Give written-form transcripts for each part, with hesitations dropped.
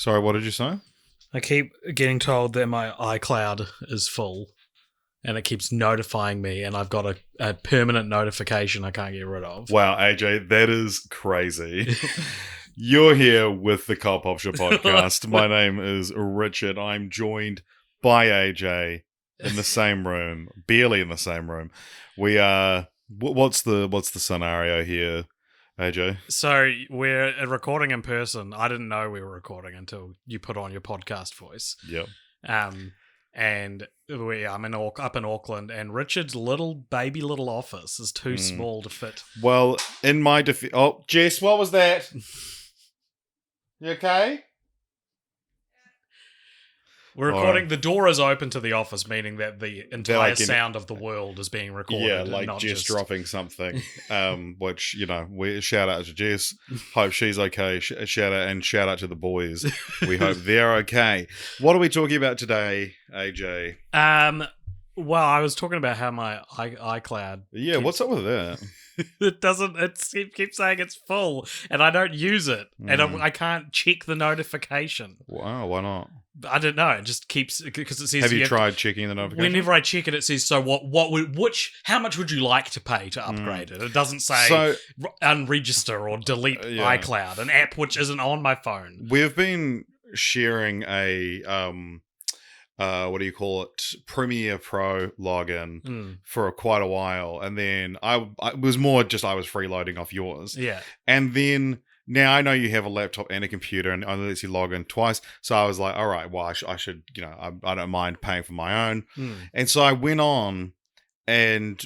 Sorry, what did you say? I keep getting told that my iCloud is full, and it keeps notifying me, and I've got a permanent notification I can't get rid of. Wow, AJ, that is crazy. You're here with the Carl Pop Show podcast. My name is Richard. I'm joined by AJ in the same room, barely in the same room. We are. What's the scenario here, AJ? So we're recording in person. I didn't know we were recording until you put on your podcast voice. Yep. And I'm up in Auckland, and Richard's little office is too small to fit. Well, in my defense... Oh, Jess, what was that? You okay? We're recording. The door is open to the office, meaning that the entire sound of the world is being recorded. Yeah, like not Jess dropping something. Which, we shout out to Jess. Hope she's okay. Shout out to the boys. We hope they're okay. What are we talking about today, AJ? Well, I was talking about how my iCloud. Yeah, what's up with that? It keeps saying it's full, and I don't use it, and I can't check the notification. Wow, why not? I don't know. It just keeps, because it says. Have you tried checking the notification? Whenever I check it, it says, "So how much would you like to pay to upgrade it?" It doesn't say unregister or delete iCloud, an app which isn't on my phone. We've been sharing a what do you call it? Premiere Pro login for quite a while, and then I was more just I was freeloading off yours. Yeah, and then. Now, I know you have a laptop and a computer, and it only lets you log in twice. So I was like, all right, well, I should, I don't mind paying for my own. And so I went on and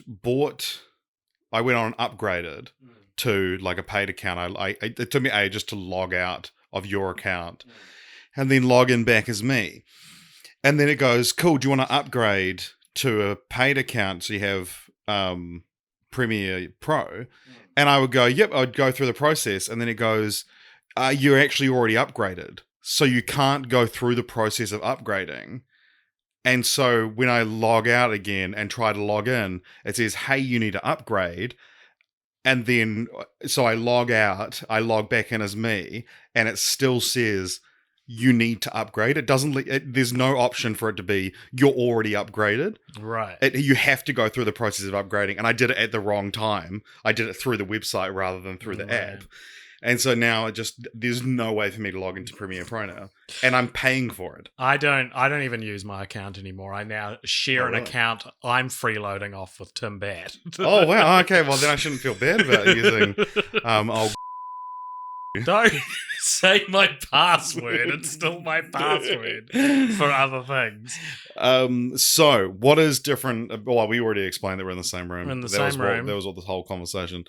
upgraded to like a paid account. It took me ages to log out of your account and then log in back as me. And then it goes, cool, do you want to upgrade to a paid account so you have Premiere Pro? And I would go, yep, I'd go through the process. And then it goes, you're actually already upgraded. So you can't go through the process of upgrading. And so when I log out again and try to log in, it says, hey, you need to upgrade. And then, so I log out, I log back in as me, and it still says, you need to upgrade. It doesn't. There's no option for it to be you're already upgraded. Right. You have to go through the process of upgrading, and I did it at the wrong time. I did it through the website rather than through the app, and so now there's no way for me to log into Premiere Pro now, and I'm paying for it. I don't even use my account anymore. I now share an account I'm freeloading off with Tim Bat. Oh wow. Okay. Well, then I shouldn't feel bad about using old. Don't say my password. It's still my password for other things. So what is different? Well, we already explained that we're in the same room. We're in the same room. That was what this whole conversation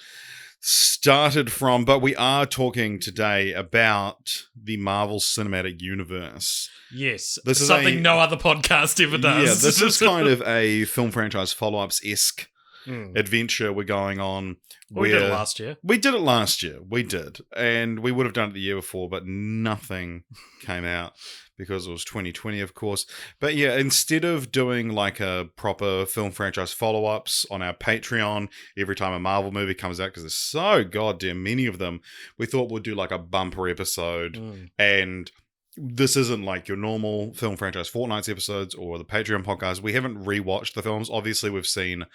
started from. But we are talking today about the Marvel Cinematic Universe. Yes. This is something no other podcast ever does. Yeah, this is kind of a film franchise follow-ups-esque adventure we're going on. We did it last year. We did it last year. We did. And we would have done it the year before, but nothing came out because it was 2020, of course. But yeah, instead of doing like a proper film franchise follow-ups on our Patreon every time a Marvel movie comes out, because there's so goddamn many of them, we thought we'd do like a bumper episode. And this isn't like your normal film franchise Fortnights episodes or the Patreon podcast. We haven't rewatched the films. Obviously, we've seen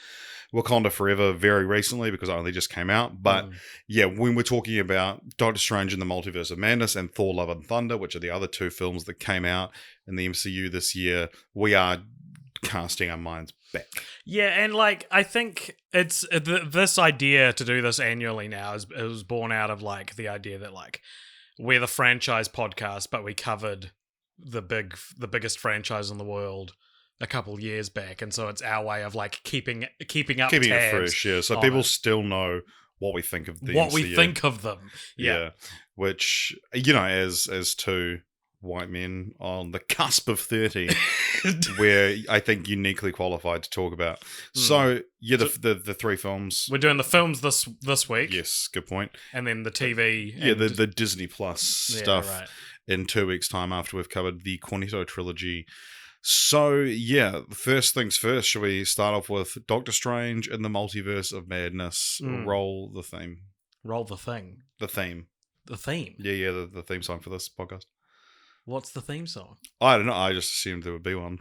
Wakanda Forever very recently because it only just came out. But yeah, when we're talking about Doctor Strange in the Multiverse of Madness and Thor Love and Thunder, which are the other two films that came out in the MCU this year, we are casting our minds back. Yeah, and like I think it's this idea to do this annually now it was born out of like the idea that like we're the franchise podcast, but we covered the biggest franchise in the world a couple years back, and so it's our way of like keeping it fresh, yeah. So people still know what we think of the MCU. We think of them, yeah. Which as two white men on the cusp of 30, we're I think uniquely qualified to talk about. So yeah, the three films. We're doing the films this week. Yes, good point. And then the TV. Yeah, the Disney Plus stuff in 2 weeks' time after we've covered the Cornetto trilogy. So, yeah, first things first, shall we start off with Doctor Strange and the Multiverse of Madness? Roll the theme. Roll the thing. The theme. The theme? Yeah, the theme song for this podcast. What's the theme song? I don't know. I just assumed there would be one.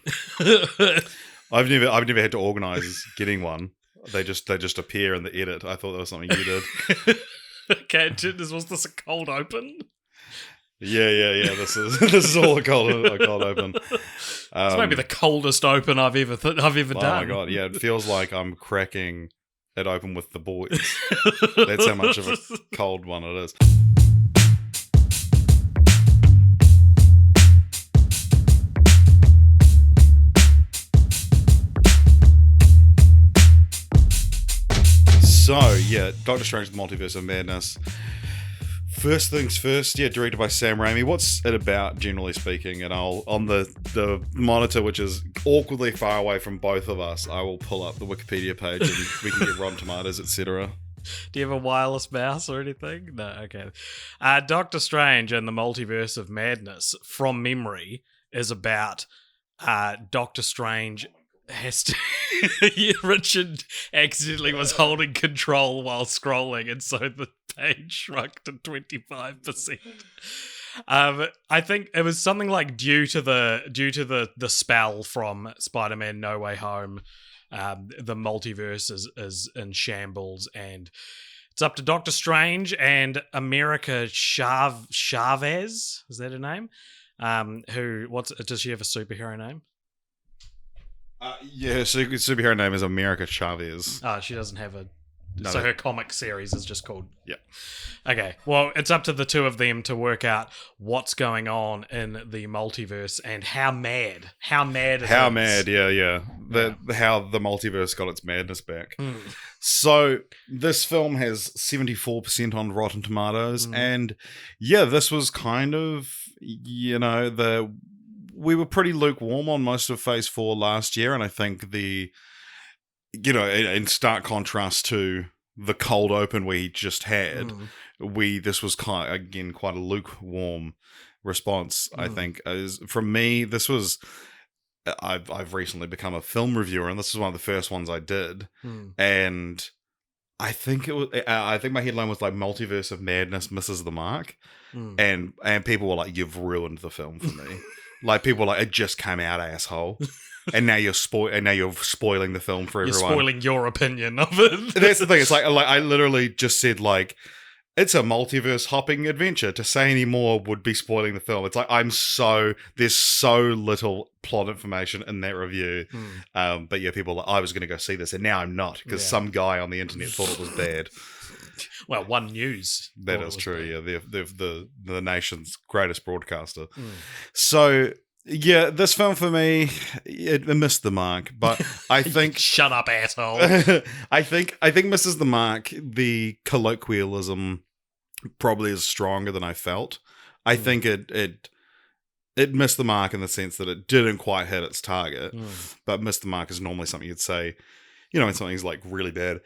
I've never had to organise getting one. They just appear in the edit. I thought that was something you did. Okay, was this a cold open? Yeah. This is all a cold open. This might be the coldest open I've ever done. Oh my god! Yeah, it feels like I'm cracking it open with the boys. That's how much of a cold one it is. So, yeah, Doctor Strange, the Multiverse of Madness. First things first, directed by Sam Raimi. What's it about, generally speaking? And I'll, on the monitor, which is awkwardly far away from both of us, I will pull up the Wikipedia page and we can get Rotten Tomatoes, etc. Do you have a wireless mouse or anything? No, okay. Doctor Strange and the Multiverse of Madness, from memory, is about Doctor Strange has to... Richard accidentally was holding control while scrolling, and so the page shrunk to 25%. I think it was something like due to the spell from Spider-Man No Way Home, the multiverse is in shambles, and it's up to Doctor Strange and America Chavez. Is that her name? Does she have a superhero name? Yeah, her superhero name is America Chavez. Oh, she doesn't have a... No, so her comic series is just called... Yeah. Okay, well, it's up to the two of them to work out what's going on in the multiverse and how mad it is. How mad, yeah. How the multiverse got its madness back. So, this film has 74% on Rotten Tomatoes, and yeah, this was kind of, we were pretty lukewarm on most of Phase 4 last year, and I think in stark contrast to the cold open we just had, this was quite a lukewarm response. I think for me, this was. I've recently become a film reviewer, and this is one of the first ones I did, and I think it was. I think my headline was like "Multiverse of Madness misses the mark," and people were like, "You've ruined the film for me." Like, people were like, "It just came out, asshole." And now you're spoiling the film for everyone. You're spoiling your opinion of it. That's the thing. It's like I literally just said, like, it's a multiverse hopping adventure. To say any more would be spoiling the film. It's like there's so little plot information in that review. But yeah, people are like, I was going to go see this, and now I'm not, because some guy on the internet thought it was bad. Well, One News. That is true. Bad. Yeah, the nation's greatest broadcaster. So. Yeah, this film for me, it missed the mark, but I think... Shut up, asshole. I think misses the mark. The colloquialism probably is stronger than I felt. I think it missed the mark in the sense that it didn't quite hit its target, but missed the mark is normally something you'd say, when something's like really bad.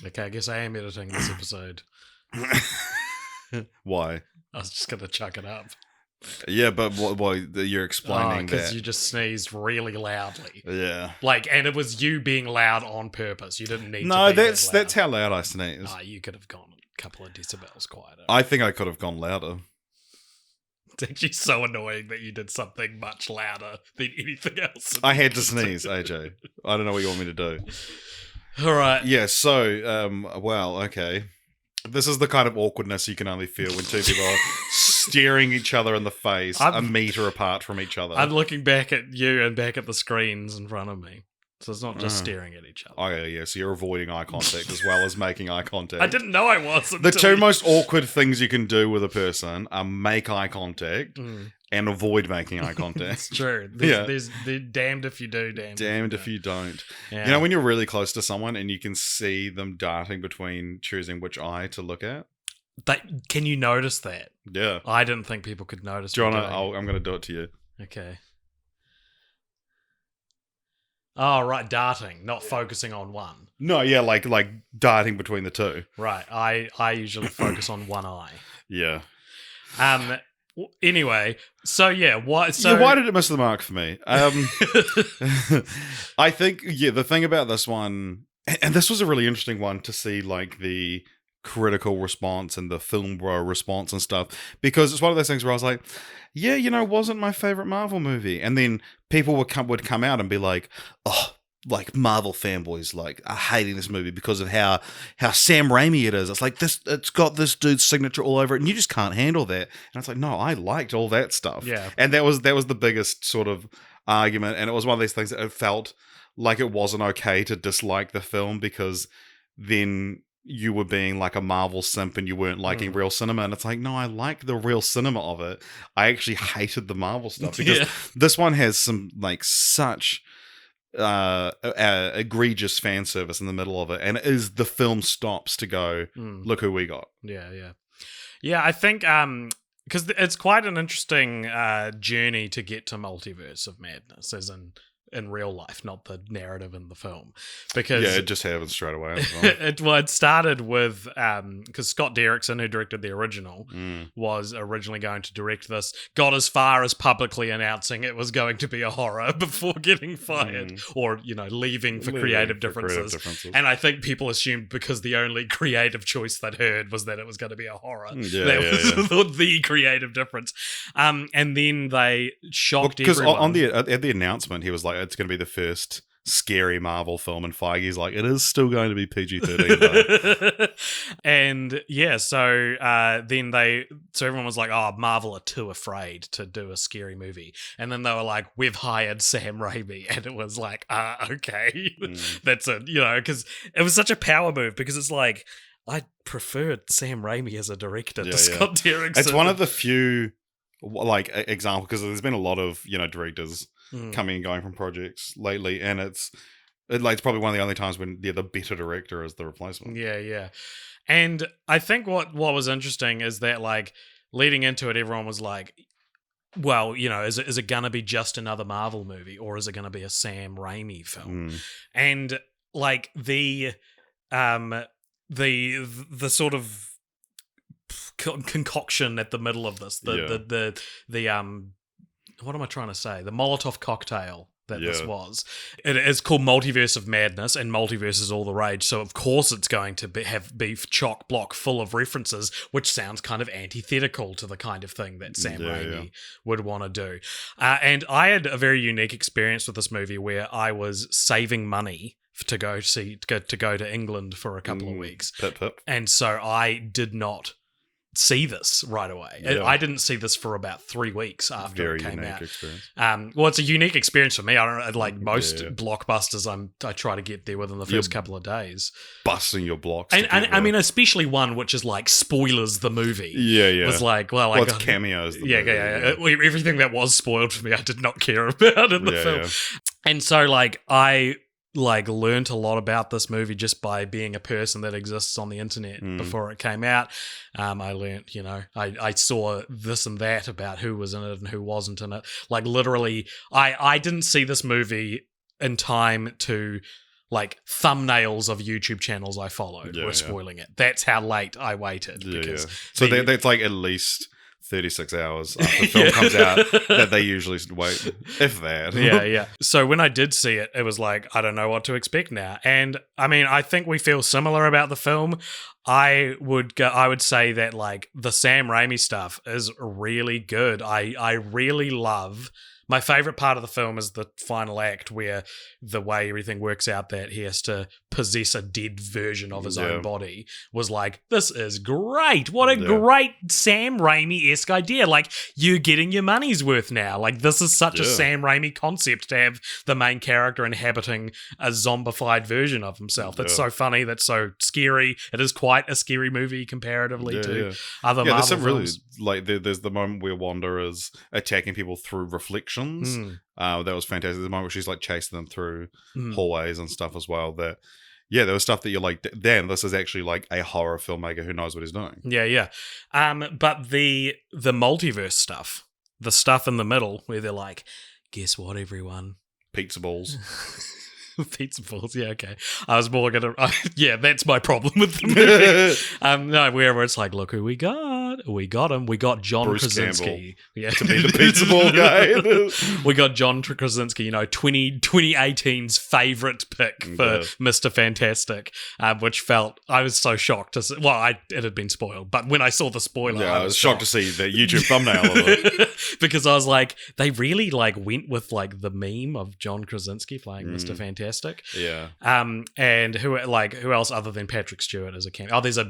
Okay, I guess I am editing this episode. Why? I was just going to chuck it up. Yeah, but why you're explaining that? Because you just sneezed really loudly. Yeah. And it was you being loud on purpose. You didn't need to be that's how loud I sneeze. You could have gone a couple of decibels quieter. I think I could have gone louder. It's actually so annoying that you did something much louder than anything else. I had to sneeze, AJ. I don't know what you want me to do. All right. Yeah, so, okay. This is the kind of awkwardness you can only feel when two people are staring each other in the face a meter apart from each other. I'm looking back at you and back at the screens in front of me. So it's not just staring at each other. Oh, yeah, so you're avoiding eye contact as well as making eye contact. I didn't know I was. The two most awkward things you can do with a person are make eye contact and avoid making eye contact. It's true. There's damned if you do, damned if you don't. Yeah. When you're really close to someone and you can see them darting between choosing which eye to look at? Can you notice that? Yeah. I didn't think people could notice. John, I'm going to do it to you. Okay. Oh, right, darting, not focusing on one. No, yeah, like darting between the two. Right, I usually focus on one eye. Yeah. Anyway, so yeah, why did it miss the mark for me? I think the thing about this one, and this was a really interesting one to see, like the critical response and the film bro response and stuff, because it's one of those things where I was like, yeah, wasn't my favorite Marvel movie, and then people would come out and be like, oh, like Marvel fanboys like are hating this movie because of how Sam Raimi it is. It's like it's got this dude's signature all over it, and you just can't handle that. And it's like, no, I liked all that stuff. Yeah. And that was the biggest sort of argument, and it was one of these things that it felt like it wasn't okay to dislike the film, because then you were being like a Marvel simp and you weren't liking real cinema. And it's like, no, I like the real cinema of it. I actually hated the Marvel stuff, because this one has some like such egregious fan service in the middle of it, and the film stops to go, look who we got. Yeah, I think because it's quite an interesting journey to get to Multiverse of Madness, as in real life, not the narrative in the film, because it just happens straight away. it started with because Scott Derrickson, who directed the original, was originally going to direct this, got as far as publicly announcing it was going to be a horror before getting fired, or leaving for creative differences. And I think people assumed, because the only creative choice they'd heard was that it was going to be a horror, that was the creative difference. And then they shocked everyone. Because at the announcement, he was like, it's going to be the first scary Marvel film, and Feige's like, it is still going to be PG-13. And yeah, so everyone was like, oh, Marvel are too afraid to do a scary movie. And then they were like, we've hired Sam Raimi. And it was like, okay, that's it, because it was such a power move, because it's like, I preferred Sam Raimi as a director to Scott Derrickson. It's one of the few like examples, because there's been a lot of directors coming and going from projects lately, and it's probably one of the only times when the better director is the replacement. And I think what was interesting is that, like, leading into it, everyone was like, well, is it gonna be just another Marvel movie, or is it gonna be a Sam Raimi film? And like the sort of concoction at the middle of this, the what am I trying to say? The Molotov cocktail that this was. It is called Multiverse of Madness, and Multiverse is all the rage. So of course it's going to be chock block full of references, which sounds kind of antithetical to the kind of thing that Sam Raimi would want to do. And I had a very unique experience with this movie, where I was saving money to go to England for a couple of weeks. And so I did not see this right away. I didn't see this for about 3 weeks after it came out. Experience. Well, it's a unique experience for me. I don't like most blockbusters. I try to get there within the first couple of days. Busting your blocks, and I mean, especially one which is like spoilers the movie. Was like, well, it's cameos. Everything that was spoiled for me, I did not care about in the film. And so, like, I learned a lot about this movie just by being a person that exists on the internet before it came out. I learned, I saw this and that about who was in it and who wasn't in it. Like, literally, I didn't see this movie in time to, like, thumbnails of YouTube channels I followed were spoiling it. That's how late I waited. So that's like at least 36 hours after the film comes out that they usually wait, if that. So when I did see it, it was like, I don't know what to expect now. And I mean, I think we feel similar about the film. I would say that, like, the Sam Raimi stuff is really good. I really love. My favorite part of the film is the final act, where the way everything works out, that he has to possess a dead version of his own body, was like, this is great. What a great Sam Raimi-esque idea. Like, you're getting your money's worth now. Like, this is such a Sam Raimi concept, to have the main character inhabiting a zombified version of himself. That's so funny. That's so scary. It is quite a scary movie comparatively to other Marvel films. Like, there's the moment where Wanda is attacking people through reflection. That was fantastic. The moment where she's like chasing them through hallways and stuff as well. That there was stuff that you're like, damn, this is actually like a horror filmmaker who knows what he's doing. But the multiverse stuff, the stuff in the middle where they're like, guess what, everyone? Pizza balls. Pizza balls, okay. I was more gonna, that's my problem with the movie. No, where it's like, look who we got. it. We got him. We got John Bruce Krasinski. Yeah. To be the pizza ball guy. We got John Krasinski, 2018's favourite pick for Mr. Fantastic, which I was so shocked to see. Well, it had been spoiled, but when I saw the spoiler, I was shocked to see the YouTube thumbnail of it. Because I was like, they really went with the meme of John Krasinski playing Mr. Fantastic. Yeah. And who else other than Patrick Stewart as a cameo? Oh, there's a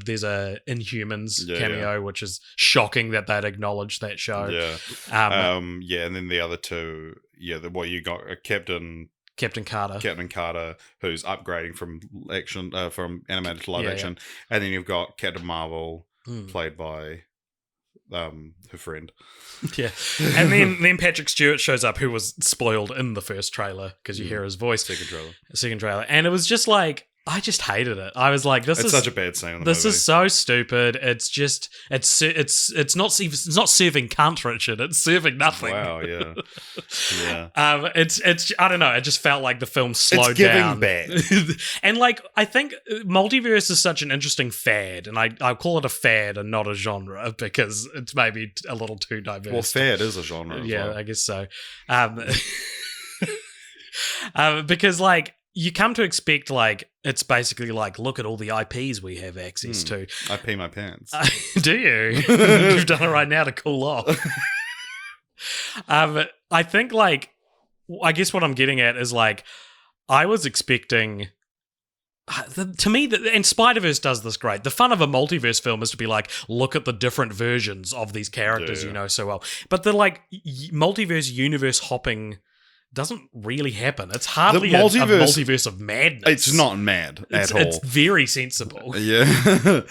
Inhumans cameo, which is shocking that they'd acknowledged that show. Yeah. And then the other two, you got Captain Carter, who's upgrading from from animated to live action, and then you've got Captain Marvel, played by her friend. Yeah, and then Patrick Stewart shows up, who was spoiled in the first trailer because you hear his voice. Second trailer, and it was just I just hated it. I was like, "This is such a bad scene in the movie. This is so stupid. It's just it's not serving cunt, Richard. It's serving nothing." Wow, yeah, It's I don't know. It just felt like the film slowed down. Bad. And I think multiverse is such an interesting fad, and I call it a fad and not a genre because it's maybe a little too diverse. Well, fad is a genre. Yeah, I guess so. Because you come to expect it's basically look at all the IPs we have access to. I pee my pants. Do you? You've done it right now to cool off. I think I guess what I'm getting at is I was expecting. To me, and Spider-Verse does this great. The fun of a multiverse film is to be look at the different versions of these characters you know so well. But the multiverse universe hopping doesn't really happen. It's hardly a multiverse of madness. It's not mad at all. It's very sensible. Yeah.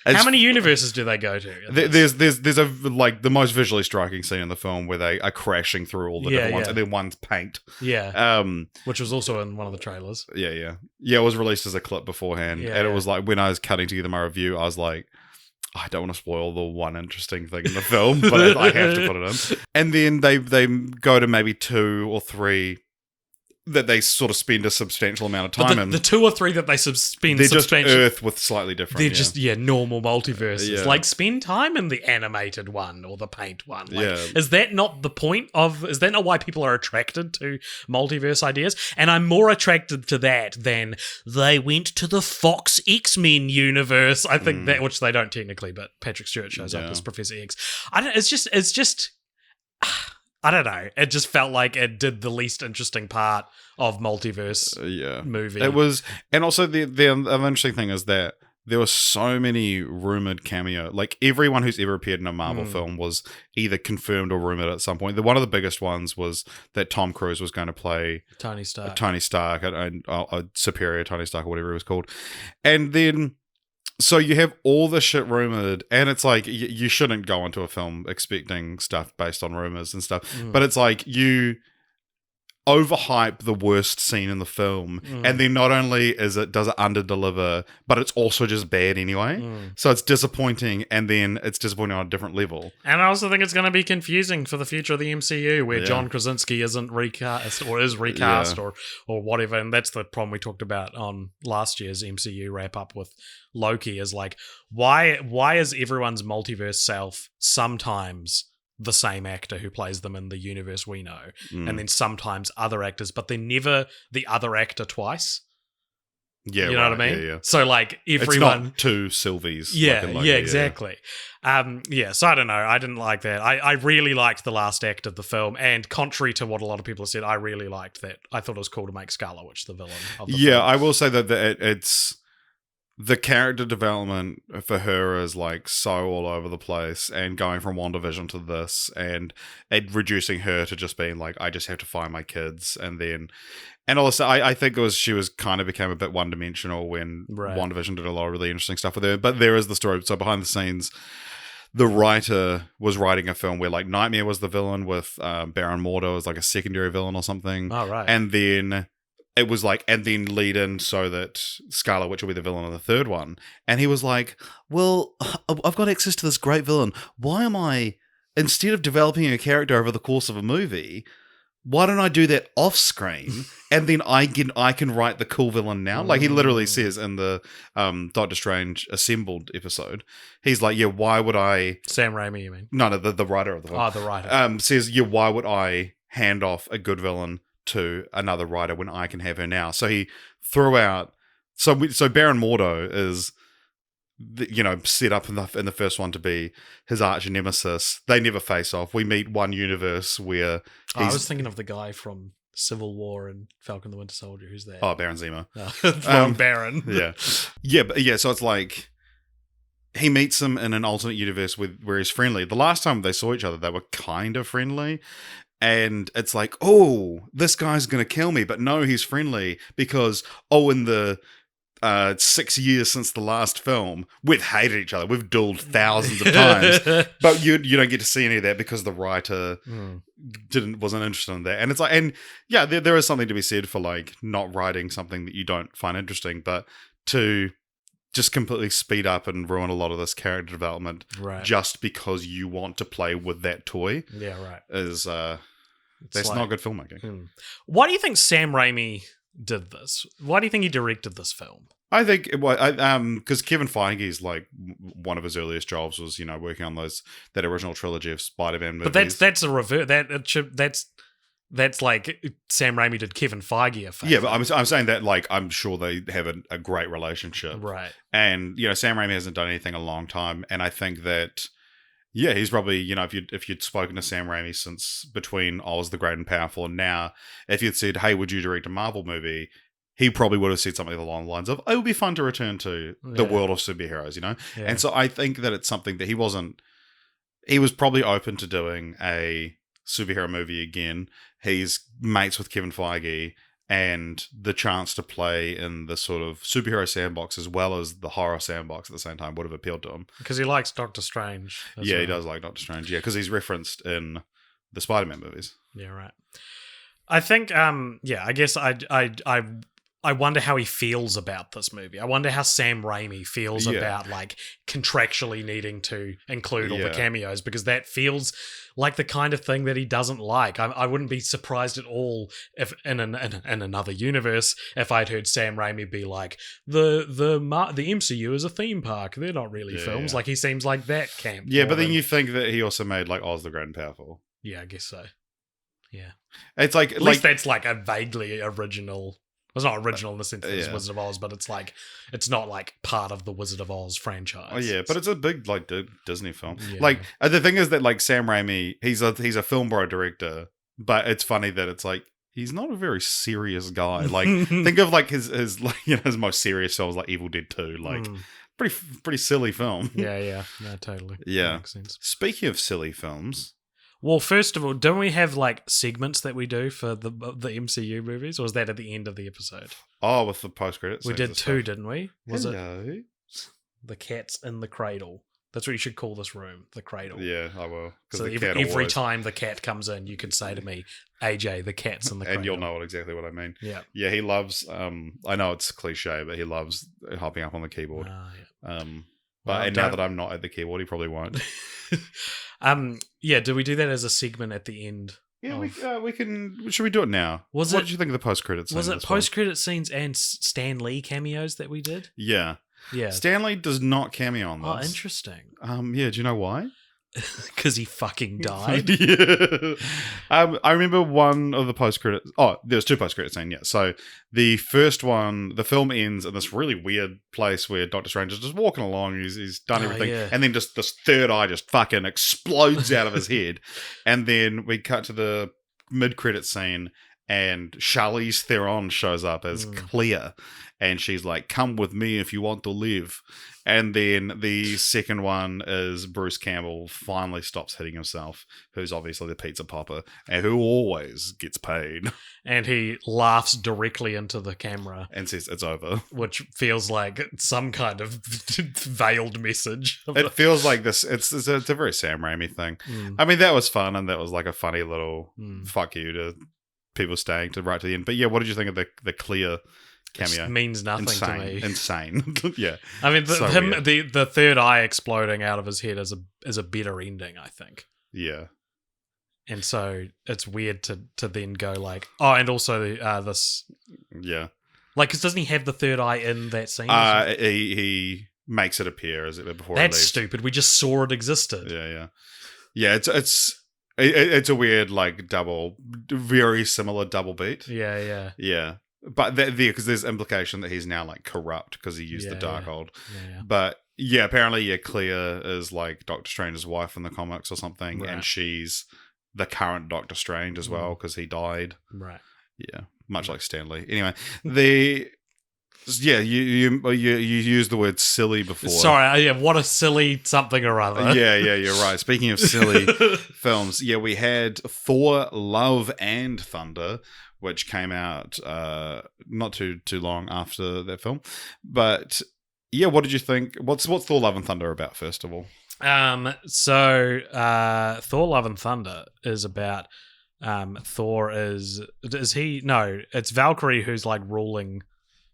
How many universes do they go to? There's the most visually striking scene in the film where they are crashing through all the different ones, and then one's paint. Yeah. Which was also in one of the trailers. Yeah. It was released as a clip beforehand, and it was when I was cutting together my review, I was like, I don't want to spoil the one interesting thing in the film, but I have to put it in. And then they go to maybe 2 or 3 that they sort of spend a substantial amount of time in. The 2 or 3 that they spend they're substantial... just Earth with slightly different. They're just, normal multiverses. Yeah. Spend time in the animated one or the paint one. Yeah. Is that not the point of... Is that not why people are attracted to multiverse ideas? And I'm more attracted to that than they went to the Fox X-Men universe. I think that... Which they don't technically, but Patrick Stewart shows up as Professor X. It's just... I don't know. It just felt like it did the least interesting part of multiverse movie. It was, and also the interesting thing is that there were so many rumored cameo. Everyone who's ever appeared in a Marvel film was either confirmed or rumored at some point. One of the biggest ones was that Tom Cruise was going to play Tony Stark, a superior Tony Stark or whatever he was called, and then. So you have all this shit rumored, and it's you shouldn't go into a film expecting stuff based on rumors and stuff. But it's you overhype the worst scene in the film, and then not only does it underdeliver, but it's also just bad anyway. So it's disappointing, and then it's disappointing on a different level. And I also think it's going to be confusing for the future of the MCU, where John Krasinski isn't recast or is recast or whatever. And that's the problem we talked about on last year's MCU wrap up with Loki. Is why is everyone's multiverse self sometimes the same actor who plays them in the universe we know, and then sometimes other actors, but they're never the other actor twice. Yeah, you know what I mean? Yeah. So everyone, it's not 2 Sylvies. Exactly. So I don't know. I didn't like that. I really liked the last act of the film, and contrary to what a lot of people have said, I really liked that. I thought it was cool to make Scarlet Witch the villain of the film. I will say that it's. The character development for her is so all over the place, and going from WandaVision to this, and reducing her to just being I just have to find my kids, and also I think she kind of became a bit one dimensional when WandaVision did a lot of really interesting stuff with her. But there is the story. So behind the scenes, the writer was writing a film where Nightmare was the villain, with Baron Mordo as a secondary villain or something. Oh, right. And then it was and then lead in so that Scarlet Witch will be the villain of the third one. And he was well, I've got access to this great villain. Why am I, instead of developing a character over the course of a movie, why don't I do that off screen and then I can write the cool villain now? Like he literally says in the Doctor Strange Assembled episode, he's like, yeah, why would I? Sam Raimi, you mean? No, the writer of the film. Oh, the writer. Says, yeah, why would I hand off a good villain to another writer when I can have her now? So he threw out. So Baron Mordo is, set up in the first one to be his arch nemesis. They never face off. We meet one universe where I was thinking of the guy from Civil War and Falcon the Winter Soldier. Who's that? Oh, Baron Zemo. Wrong Baron. Yeah. So it's like he meets him in an alternate universe where he's friendly. The last time they saw each other, they were kind of friendly. And it's like, oh, this guy's going to kill me. But no, he's friendly because, in the 6 years since the last film, we've hated each other. We've dueled thousands of times, but you don't get to see any of that because the writer wasn't interested in that. And it's like, and yeah, there is something to be said for like not writing something that you don't find interesting, but to just completely speed up and ruin a lot of this character development just because you want to play with that toy. Yeah, right. Is that's not good filmmaking. Why do you think Sam Raimi did this? Why do you think he directed this film? I think because Kevin Feige's like one of his earliest jobs was working on that original trilogy of Spider-Man movies. But that's a revert. That's like Sam Raimi did Kevin Feige a favor. Yeah, but I'm saying that like I'm sure they have a great relationship, right? And Sam Raimi hasn't done anything in a long time, and I think that he's probably if you'd spoken to Sam Raimi since between Oz the Great and Powerful and now, if you'd said, hey, would you direct a Marvel movie? He probably would have said something along the lines of, it would be fun to return to the world of superheroes, Yeah. And so I think that it's something that he was probably open to doing a superhero movie again. He's mates with Kevin Feige, and the chance to play in the sort of superhero sandbox as well as the horror sandbox at the same time would have appealed to him. Because he likes Doctor Strange. Yeah, he does like Doctor Strange. Yeah, because he's referenced in the Spider-Man movies. Yeah, right. I think, I guess I wonder how he feels about this movie. I wonder how Sam Raimi feels about like contractually needing to include all the cameos, because that feels like the kind of thing that he doesn't like. I wouldn't be surprised at all if in another universe if I'd heard Sam Raimi be like the MCU is a theme park. They're not really films. Like he seems like that camp. Yeah, but then you think that he also made like Oz the Great and Powerful. Yeah, I guess so. Yeah, it's like at least that's like a vaguely original. It's not original in the sense that it's Wizard of Oz, but it's like it's not like part of the Wizard of Oz franchise. Oh yeah, but it's a big like Disney film. Yeah. Like the thing is that like Sam Raimi, he's a film bro director, but it's funny that it's like he's not a very serious guy. Like think of like his like his most serious films like Evil Dead 2, like pretty silly film. Yeah, no, totally. Yeah, that makes sense. Speaking of silly films. Well, first of all, don't we have like segments that we do for the MCU movies, or is that at the end of the episode? Oh, with the post credits. We did two, didn't we? Was it the Cats in the Cradle? That's what you should call this room, the Cradle. Yeah, I will. So every time the cat comes in, you can say to me, AJ, the cat's in the Cradle. And you'll know exactly what I mean. Yeah. Yeah, he loves, I know it's cliche, but he loves hopping up on the keyboard. But now that I'm not at the keyboard, he probably won't. Do we do that as a segment at the end? Yeah, we can. Should we do it now? What did you think of the post-credit scene? Was it post-credit scenes and Stan Lee cameos that we did? Yeah. Stan Lee does not cameo on this. Oh, interesting. Yeah, do you know why? Because he fucking died. Yeah. I remember one of the post-credits. Oh, there's two post-credit scenes, yeah. So the first one, the film ends in this really weird place where Doctor Strange is just walking along. He's done everything. Yeah. And then just this third eye just fucking explodes out of his head. And then we cut to the mid-credit scene and Charlize Theron shows up as Clea. And she's like, come with me if you want to live. And then the second one is Bruce Campbell finally stops hitting himself, who's obviously the pizza popper, and who always gets paid. And he laughs directly into the camera. And says, it's over. Which feels like some kind of veiled message. It feels like this. It's a very Sam Raimi thing. I mean, that was fun, and that was like a funny little fuck you to people staying right to the end. But yeah, what did you think of the Clea cameo? It means nothing to me. Insane. Yeah. I mean, the third eye exploding out of his head is a better ending, I think. Yeah. And so it's weird to then go like, oh, and also this, Yeah. like, because doesn't he have the third eye in that scene? as well? He makes it appear as it before. That's he leaves. stupid. We just saw it existed. Yeah. It's a weird like very similar double beat. Yeah. But because there's implication that he's now like corrupt because he used the Darkhold. Yeah. But yeah, apparently Clea is like Doctor Strange's wife in the comics or something, Right. and she's the current Doctor Strange as well because he died. Right. Yeah, much like Stanley. Anyway, you used the word silly before. Sorry, what a silly something or other. Yeah, you're right. Speaking of silly films, we had Thor: Love and Thunder, which came out not too long after that film. But yeah, what did you think? What's Thor: Love and Thunder about, first of all? So Thor: Love and Thunder is about Thor it's Valkyrie who's like ruling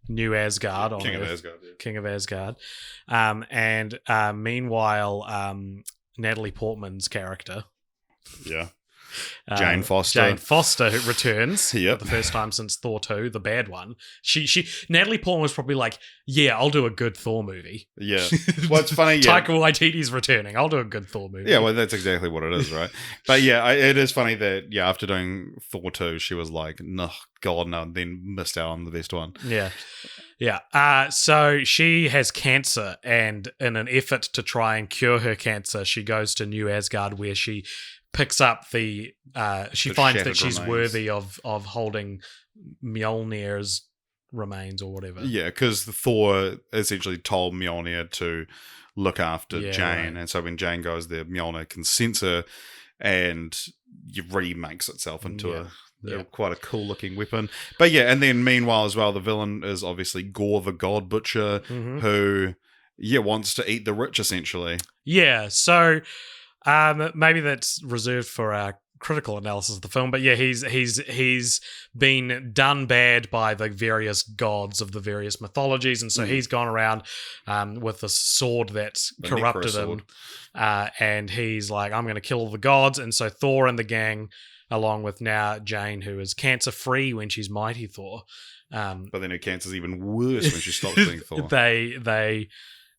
New Asgard, King of Asgard. Yeah. King of Asgard. And meanwhile, Natalie Portman's character, Yeah. Jane Foster. Who returns Yep. for the first time since Thor 2, the bad one. Natalie Portman was probably like, yeah, I'll do a good Thor movie. Yeah. Well, it's funny. Yeah. Taika Waititi's returning. I'll do a good Thor movie. Yeah, well, that's exactly what it is, right? But yeah, it is funny that, after doing Thor 2, she was like, no, God, no, and then missed out on the best one. Yeah. So she has cancer, and in an effort to try and cure her cancer, she goes to New Asgard, where she picks up she finds that she's remains. worthy of holding Mjolnir's remains or whatever. Yeah, because Thor essentially told Mjolnir to look after Jane, right. and so when Jane goes there, Mjolnir can sense her, and remakes itself into quite a cool looking weapon. But yeah, and then meanwhile as well, the villain is obviously Gore the God Butcher, who wants to eat the rich essentially. Yeah, so maybe that's reserved for our critical analysis of the film, but yeah, he's been done bad by the various gods of the various mythologies, and so he's gone around with a sword that's corrupted him, and he's like, I'm going to kill all the gods. And so Thor and the gang, along with now Jane, who is cancer free when she's Mighty Thor, but then her cancer's even worse when she stops being Thor. They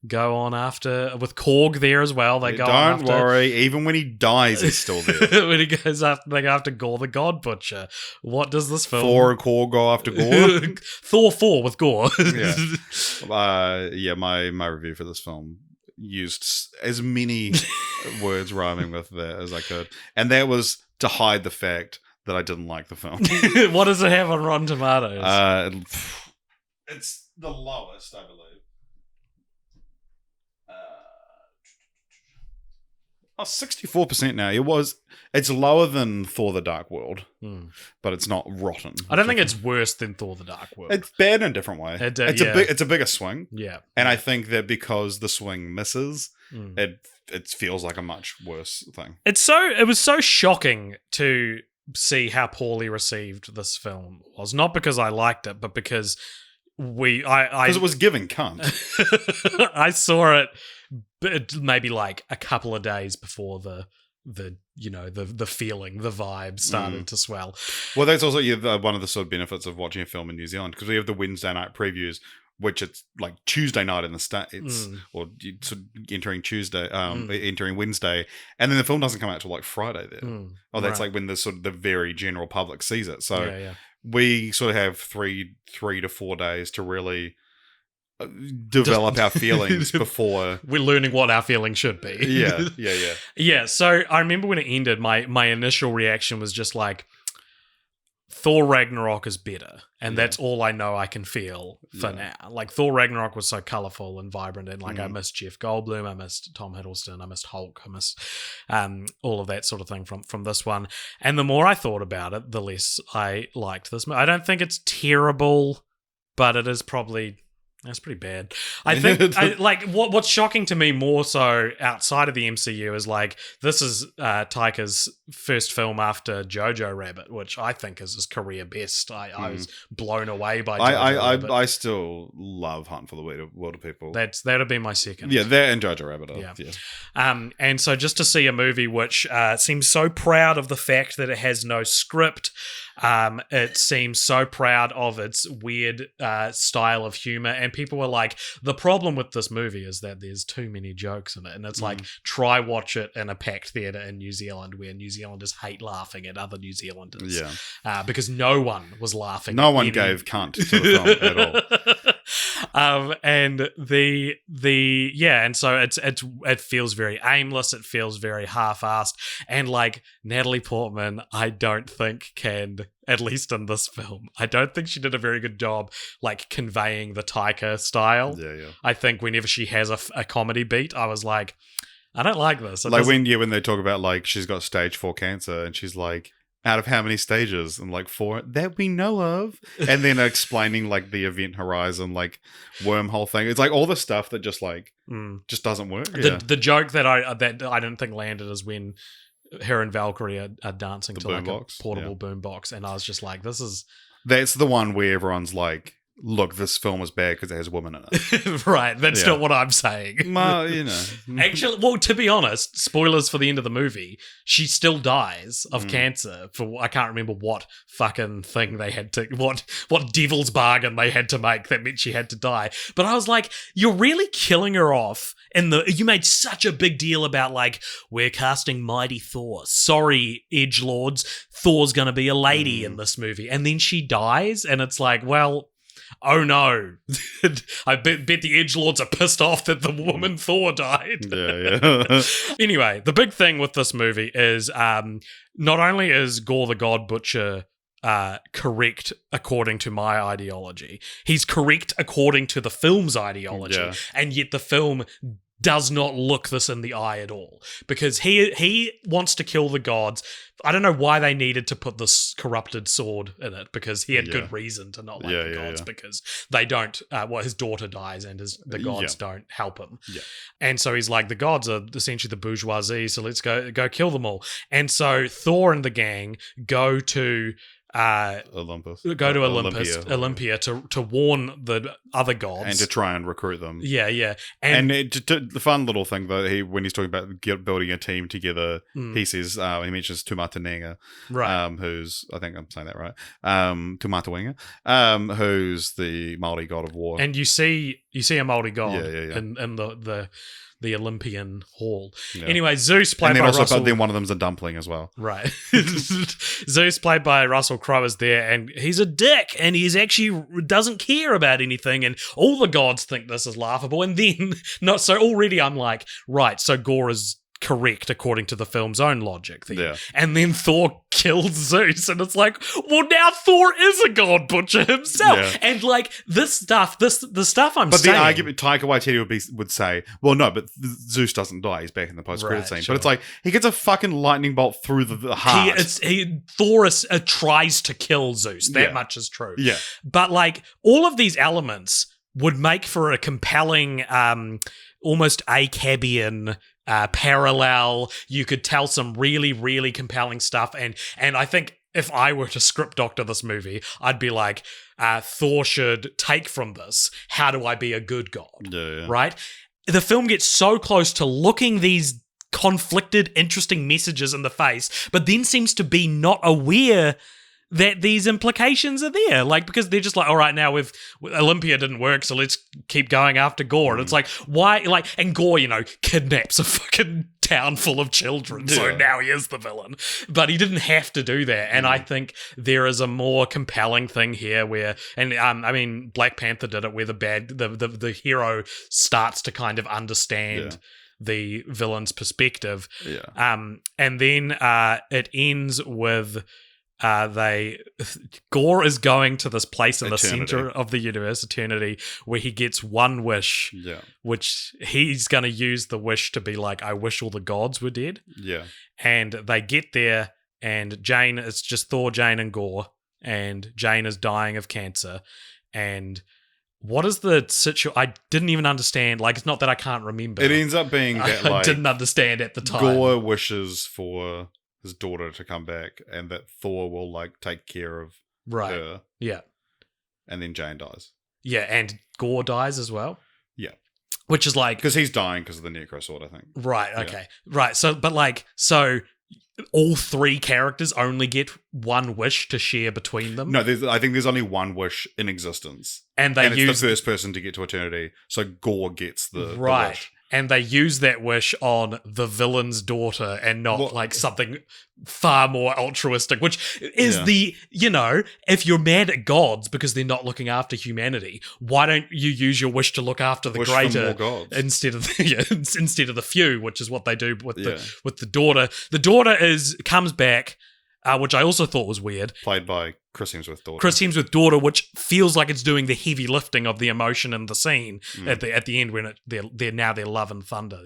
go on after, with Korg there as well. They go on after. Don't worry, even when he dies, he's still there. When he goes after, they go after Gore the God Butcher. What does this film? Thor and Korg go after Gore. Thor 4 with Gore. My review for this film used as many words rhyming with that as I could, and that was to hide the fact that I didn't like the film. What does it have on Rotten Tomatoes? It's the lowest, I believe. 64% now. It's lower than Thor the Dark World, but it's not rotten. I don't think it's worse than Thor the Dark World. It's bad in a different way. It's a bigger swing. Yeah. And I think that because the swing misses, it feels like a much worse thing. It was so shocking to see how poorly received this film was. Not because I liked it, but because because it was giving cunt. I saw it maybe like a couple of days before the feeling, the vibe started to swell. Well, that's also one of the sort of benefits of watching a film in New Zealand, because we have the Wednesday night previews, which it's like Tuesday night in the States, or entering Tuesday, entering Wednesday, and then the film doesn't come out till like Friday there. That's like when the very general public sees it. So we sort of have 3 to 4 days to really develop our feelings before we're learning what our feelings should be. Yeah. So I remember when it ended, my initial reaction was just like, Thor Ragnarok is better, and that's all I know I can feel for now. Like, Thor Ragnarok was so colourful and vibrant, and like I missed Jeff Goldblum, I missed Tom Hiddleston, I missed Hulk, I missed all of that sort of thing from this one. And the more I thought about it, the less I liked this movie. I don't think it's terrible, but it is probably That's pretty bad. I think what's shocking to me more so outside of the MCU is like this is Taika's first film after Jojo Rabbit, which I think is his career best. I was blown away by Jojo Rabbit. I still love Hunt for the World of People. That'd be my second. Yeah, that and Jojo Rabbit. Yeah. And so just to see a movie which seems so proud of the fact that it has no script. It seems so proud of its weird style of humor, and people were like, the problem with this movie is that there's too many jokes in it, and it's like, try watch it in a packed theatre in New Zealand where New Zealanders hate laughing at other New Zealanders, because no one was laughing. No one gave cunt to the film at all. And and so it feels very aimless, it feels very half-assed, and like Natalie Portman, I don't think can, at least in this film, I don't think she did a very good job like conveying the Taika style. I think whenever she has a comedy beat, I was like, I don't like this. Like when they talk about like she's got stage 4 cancer and she's like, out of how many stages? And like 4 that we know of. And then explaining like the event horizon, like wormhole thing. It's like all the stuff that just like just doesn't work. The joke that I didn't think landed is when her and Valkyrie are dancing to like a portable boombox, and I was just like, that's the one where everyone's like, look, this film is bad because it has women in it. Right, that's not what I'm saying. Well, you know. Actually, well, to be honest, spoilers for the end of the movie, she still dies of cancer for, I can't remember what fucking thing they had to, what devil's bargain they had to make that meant she had to die. But I was like, you're really killing her off. And you made such a big deal about like, we're casting Mighty Thor. Sorry, edgelords, Thor's gonna be a lady in this movie. And then she dies, and it's like, well, oh no. I bet the edgelords are pissed off that the woman Thor died. Yeah. Anyway, the big thing with this movie is not only is Gore the God Butcher correct according to my ideology, he's correct according to the film's ideology, and yet the film does not look this in the eye at all, because he wants to kill the gods. I don't know why they needed to put this corrupted sword in it, because he had good reason to not like the gods, because they don't, his daughter dies and the gods don't help him. And so he's like, the gods are essentially the bourgeoisie, so let's go kill them all. And so Thor and the gang go to Olympus to warn the other gods and to try and recruit them. And the fun little thing that when he's talking about building a team together, he says he mentions Tumatanenga, right? Who's, I think I'm saying that right, Tumatawinga, who's the Māori god of war. And you see a Māori god in the Olympian Hall. Anyway, Zeus played by Russell. But then one of them's a dumpling as well. Right. Zeus played by Russell Crowe is there, and he's a dick, and he's actually doesn't care about anything, and all the gods think this is laughable. And then, already I'm like, right, so Gore is correct according to the film's own logic then. And then Thor kills Zeus, and it's like, well, now Thor is a god butcher himself. And like the stuff I'm saying. But the argument Taika Waititi would say, well, no, but Zeus doesn't die. He's back in the post-credit scene. Sure. But it's like, he gets a fucking lightning bolt through the heart. Thor tries to kill Zeus. That much is true. But like, all of these elements would make for a compelling, almost Acabian parallel. You could tell some really, really compelling stuff, and I think if I were to script doctor this movie, I'd be like, Thor should take from this, how do I be a good god? Right? The film gets so close to looking these conflicted, interesting messages in the face, but then seems to be not aware that these implications are there, like, because they're just like, all right, now with Olympia didn't work, so let's keep going after Gore. And it's like, why, like, and Gore, kidnaps a fucking town full of children, so now he is the villain. But he didn't have to do that, and I think there is a more compelling thing here where, and I mean, Black Panther did it, where the hero starts to kind of understand the villain's perspective, and then it ends with. Gore is going to this place in the center of the universe, Eternity, where he gets one wish, which he's going to use the wish to be like, I wish all the gods were dead. And they get there, and it's just Thor, Jane, and Gore, and Jane is dying of cancer, and what is the situation? I didn't even understand. Like, it's not that I can't remember. It ends up being that, I didn't understand at the time. Gorr wishes for his daughter to come back, and that Thor will like take care of her. Yeah. And then Jane dies. Yeah, and Gorr dies as well. Yeah. Which is like, because he's dying because of the Necro Sword, I think. Right. Okay. Yeah. Right. So, but like, so all three characters only get one wish to share between them. No, I think there's only one wish in existence, and it's the first person to get to eternity. So Gorr gets the wish. And they use that wish on the villain's daughter and not like something far more altruistic, which is if you're mad at gods because they're not looking after humanity, why don't you use your wish to look after the greater instead of the few, which is what they do with the daughter. The daughter comes back, which I also thought was weird. Played by Chris Hemsworth's daughter, which feels like it's doing the heavy lifting of the emotion in the scene at the end when they're now their love and thunder,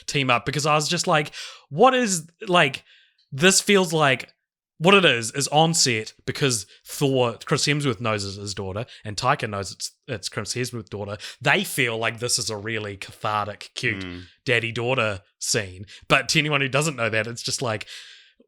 team up. Because I was just like, what is like? This feels like what it is on set because Thor, Chris Hemsworth knows it's his daughter, and Taika knows it's Chris Hemsworth's daughter. They feel like this is a really cathartic, cute daddy-daughter scene. But to anyone who doesn't know that, it's just like,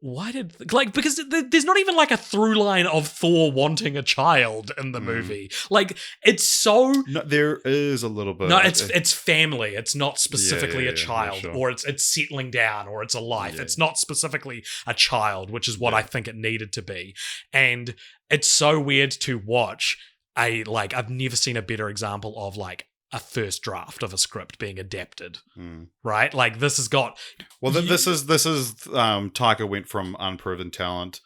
because there's not even like a through line of Thor wanting a child in the movie. Like, it's so... No, there is a little bit. No, it's family. It's not specifically a child, or it's settling down, or it's a life. Yeah. It's not specifically a child, which is what I think it needed to be. And it's so weird to watch I've never seen a better example of like a first draft of a script being adapted, right? Like this has got. Well, this is Taika went from unproven talent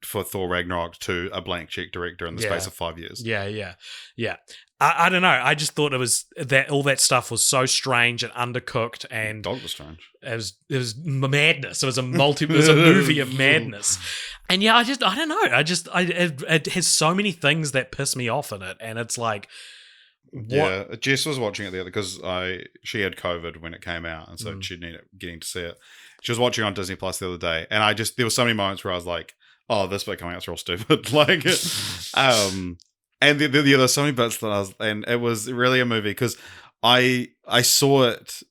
for Thor Ragnarok to a blank check director in the space of 5 years. Yeah. I don't know. I just thought it was that all that stuff was so strange and undercooked, and Doctor Strange. It was madness. It was a movie of madness. And I don't know. It has so many things that piss me off in it, and it's like. Yeah, Jess was watching it the other because she had COVID when it came out, and so she ended up getting to see it. She was watching on Disney Plus the other day, and there were so many moments where I was like, "Oh, this bit coming out's real stupid." Like, and there's so many bits and it was really a movie because I saw it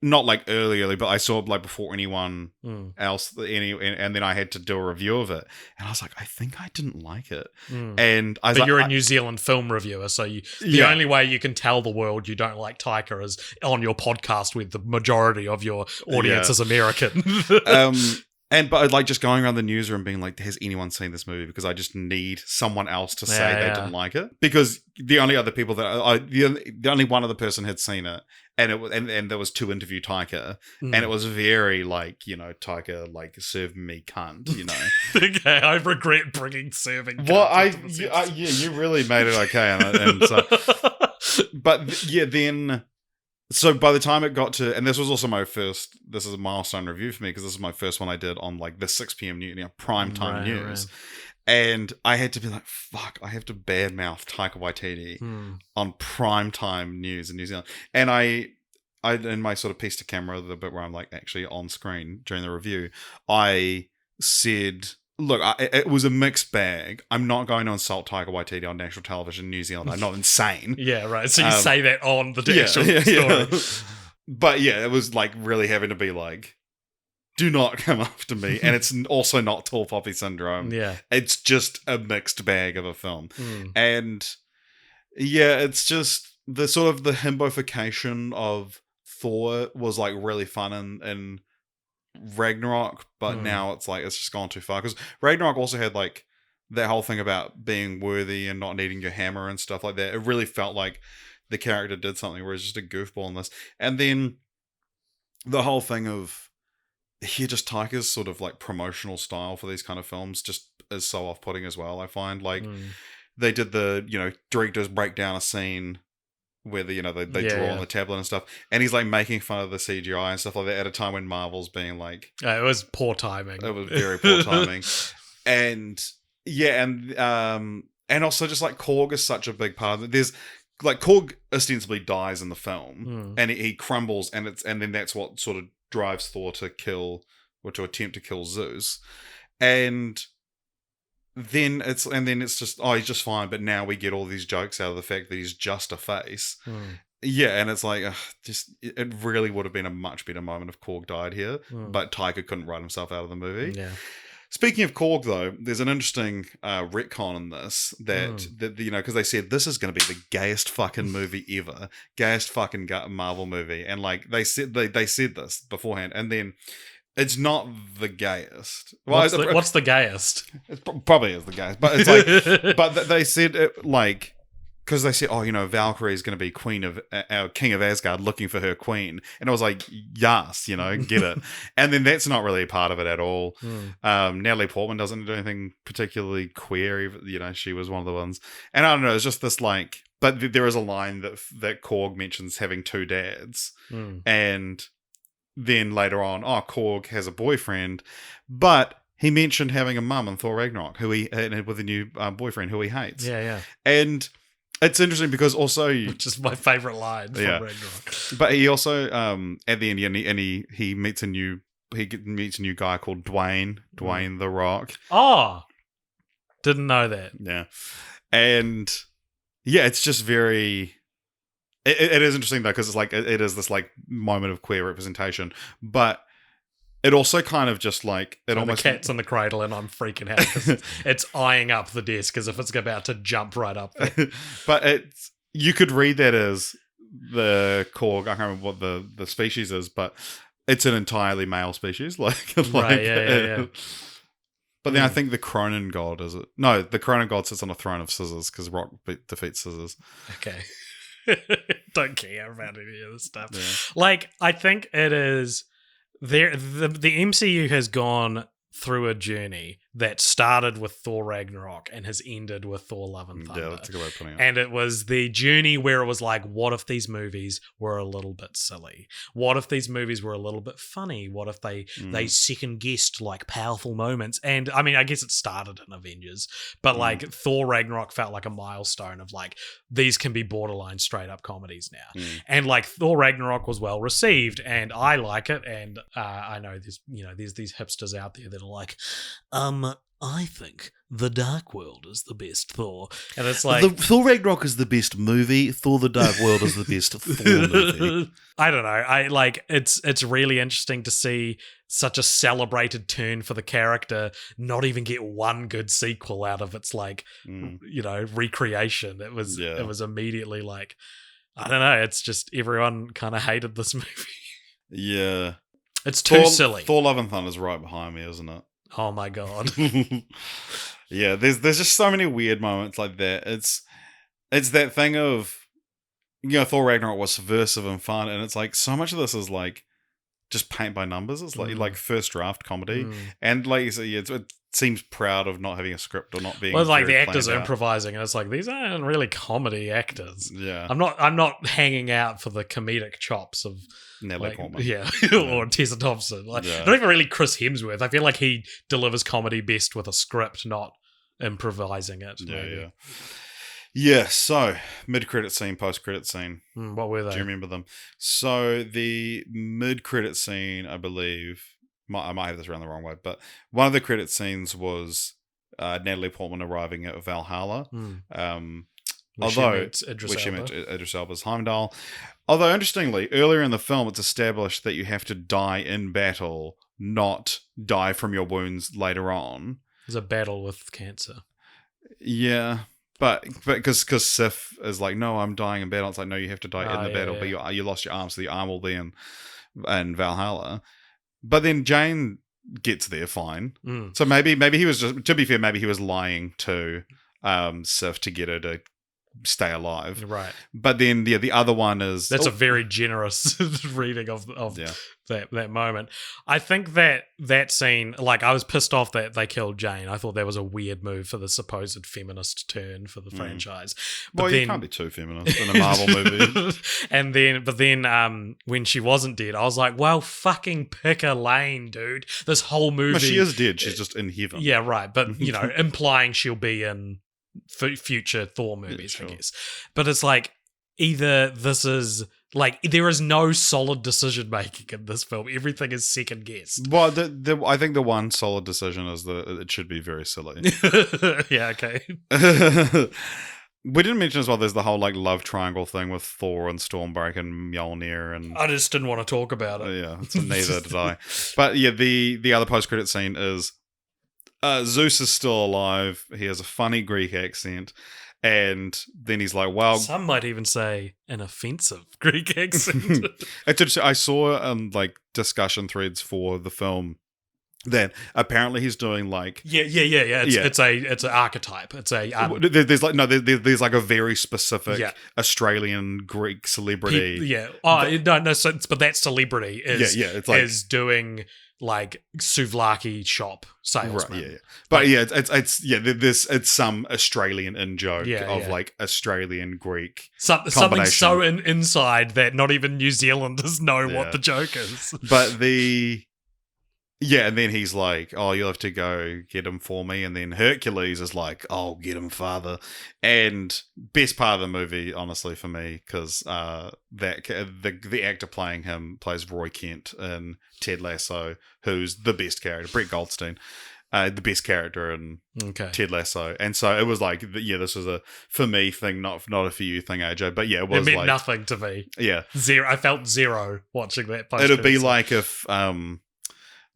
not like early, but I saw it like before anyone else. And then I had to do a review of it, and I was like, I think I didn't like it. And I was but you're a New Zealand film reviewer, so the only way you can tell the world you don't like Taika is on your podcast with the majority of your audience is American. But like just going around the newsroom being like, has anyone seen this movie? Because I just need someone else to say they didn't like it. Because the only other people the only one other person had seen it, and it was and there was to interview Taika, and it was very like, Taika like serve me cunt, Okay, I regret bringing serving. Well, you really made it okay, and so, but then. So by the time it got to, and this was also this is a milestone review for me because this is my first one I did on like the 6 p.m. prime time news. Right. And I had to be like, fuck, I have to badmouth Taika Waititi on prime time news in New Zealand. And I in my sort of piece to camera, the bit where I'm like actually on screen during the review, I said, look, it was a mixed bag. I'm not going to insult Taika Waititi on national television in New Zealand. I'm not insane. Yeah, right. So you say that on the actual story. But it was like really having to be like, do not come after me. And it's also not tall poppy syndrome. Yeah. It's just a mixed bag of a film. And it's just the sort of the himbofication of Thor was like really fun and Ragnarok, but now it's like it's just gone too far because Ragnarok also had like that whole thing about being worthy and not needing your hammer and stuff like that. It really felt like the character did something where it's just a goofball in this, and then the whole thing of just Taika's sort of like promotional style for these kind of films just is so off-putting as well. I find like they did the directors break down a scene where they draw on the tablet and stuff, and he's like making fun of the CGI and stuff like that at a time when Marvel's being like, it was poor timing. It was very poor timing, and also just like Korg is such a big part of it. There's like Korg ostensibly dies in the film, and he crumbles, and then that's what sort of drives Thor to attempt to kill Zeus, and then it's just, oh, he's just fine. But now we get all these jokes out of the fact that he's just a face. Yeah, and it's like, it really would have been a much better moment if Korg died here, but Taika couldn't write himself out of the movie. Yeah. Speaking of Korg, though, there's an interesting retcon in this that because they said this is going to be the gayest fucking movie ever, gayest fucking Marvel movie, and like they said this beforehand, and then it's not the gayest. Well, what's the gayest? It probably is the gayest, but it's like, but they said it like. Because they said, Valkyrie is going to be king of Asgard looking for her queen. And I was like, yes, get it. And then that's not really a part of it at all. Natalie Portman doesn't do anything particularly queer. She was one of the ones. And I don't know, it's just this like, but there is a line that Korg mentions having two dads. And then later on, Korg has a boyfriend. But he mentioned having a mum in Thor Ragnarok, with a new boyfriend who he hates. Yeah. And it's interesting because also, which is my favorite line from Ragnarok. But he also at the end, he meets a new guy called Dwayne the Rock. Oh, didn't know that. Yeah, and it's just very. It is interesting though because it's like it is this like moment of queer representation, but. It also kind of just like it almost the cat's in the cradle and I'm freaking out because it's eyeing up the desk as if it's about to jump right up there. But you could read that as the Korg. I can't remember what the species is, but it's an entirely male species. Like yeah. But then I think the Cronin god is it? No, the Cronin god sits on a throne of scissors because Rock defeats scissors. Okay. Don't care about any of this stuff. Yeah. Like I think it is. The MCU has gone through a journey that started with Thor Ragnarok and has ended with Thor Love and Thunder. Yeah, that's a good way of putting it. And it was the journey where it was like, what if these movies were a little bit silly? What if these movies were a little bit funny? What if they second guessed like powerful moments? And I mean, I guess it started in Avengers, but like Thor Ragnarok felt like a milestone of like, these can be borderline straight up comedies now. And like Thor Ragnarok was well received and I like it. And I know there's these hipsters out there that are like, I think The Dark World is the best Thor. And it's like... Thor Ragnarok is the best movie. Thor The Dark World is the best Thor movie. I don't know. I like it's really interesting to see such a celebrated turn for the character not even get one good sequel out of its like, recreation. It was immediately like, I don't know. It's just everyone kind of hated this movie. Yeah. It's too silly. Thor Love and Thunder is right behind me, isn't it? Oh my god. Yeah, there's just so many weird moments like that. It's that thing of Thor Ragnarok was subversive and fun, and it's like so much of this is like just paint by numbers. It's like first draft comedy, and like you say, it seems proud of not having a script or not being. Well, like the actors are improvising, and it's like these aren't really comedy actors. Yeah, I'm not hanging out for the comedic chops of. Natalie Portman. Yeah, or Tessa Thompson. Not even really Chris Hemsworth. I feel like he delivers comedy best with a script, not improvising it. Yeah, so mid-credit scene, post-credit scene. What were they? Do you remember them? So the mid-credit scene, I believe, I might have this around the wrong way, but one of the credit scenes was Natalie Portman arriving at Valhalla. Idris Elba's Heimdall. Although, interestingly, earlier in the film, it's established that you have to die in battle, not die from your wounds later on. There's a battle with cancer. Yeah, but because Sif is like, no, I'm dying in battle. It's like, no, you have to die in the battle, but you lost your arm, so the arm will be in Valhalla. But then Jane gets there fine. So maybe he was just, to be fair, maybe he was lying to Sif to get her to stay alive, right? But then the other one is a very generous reading of that moment. I think that scene, like, I was pissed off that they killed Jane. I thought that was a weird move for the supposed feminist turn for the franchise. But you can't be too feminist in a Marvel movie. But then when she wasn't dead, I was like, well, fucking pick a lane, dude. This whole movie, but she is dead. She's just in heaven. Yeah, right. But implying she'll be in future Thor movies, I guess. But it's like, either this is Like, there is no solid decision making in this film. Everything is second guessed. Well, I think the one solid decision is that it should be very silly. Yeah, okay. We didn't mention as well, there's the whole like love triangle thing with Thor and Stormbreaker and Mjolnir and... I just didn't want to talk about it. Yeah, neither did I. But yeah, the other post-credit scene is Zeus is still alive. He has a funny Greek accent. And then he's like, well... Some might even say an offensive Greek accent. I saw like discussion threads for the film that apparently he's doing like... Yeah. It's an archetype. It's a... there's like there's like a very specific Australian Greek celebrity. But that celebrity is it's like, is doing like souvlaki shop salesman. Right, but it's some Australian in joke of like Australian Greek something so inside that not even New Zealanders know what the joke is. But and then he's like, oh, you'll have to go get him for me. And then Hercules is like, oh, get him, father. And best part of the movie, honestly, for me, because the actor playing him plays Roy Kent in Ted Lasso, who's the best character, Brett Goldstein, the best character in Ted Lasso. And so it was like, this was a for me thing, not a for you thing, AJ. But yeah, it was meant like nothing to me. Yeah. Zero. I felt zero watching that. It'd be like if...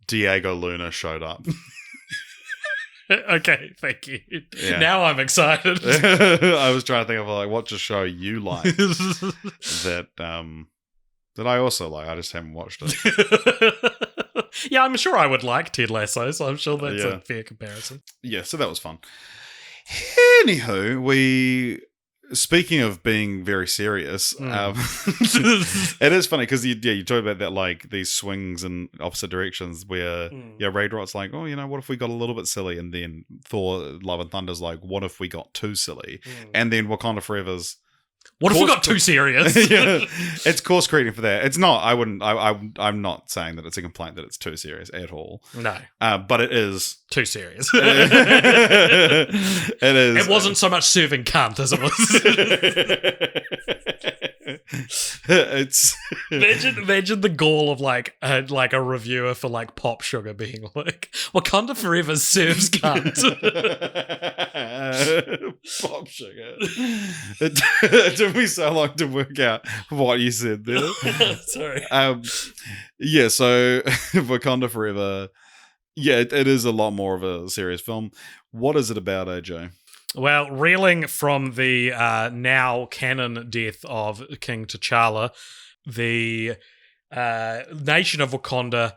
Diego Luna showed up. Okay, thank you. Yeah. Now I'm excited. I was trying to think of like what show you like that I also like. I just haven't watched it. Yeah, I'm sure I would like Ted Lasso, so I'm sure that's a fair comparison. Yeah, so that was fun. Anywho, speaking of being very serious, it is funny because you talk about that, like these swings in opposite directions where Ragnarok's like, oh, what if we got a little bit silly, and then Thor: Love and Thunder's like, what if we got too silly, and then Wakanda Forever's what if we got too serious? It's course correcting for that. It's not. I'm not saying that it's a complaint that it's too serious at all. No, but it is too serious. It is. It wasn't so much serving cunt as it was. It's imagine the gall of like a reviewer for like Pop Sugar being like, Wakanda Forever serves cunt. Pop Sugar. It took me so long to work out what you said there. Sorry. So Wakanda Forever. Yeah, it is a lot more of a serious film. What is it about, AJ? Well, reeling from the now canon death of King T'Challa, the nation of Wakanda,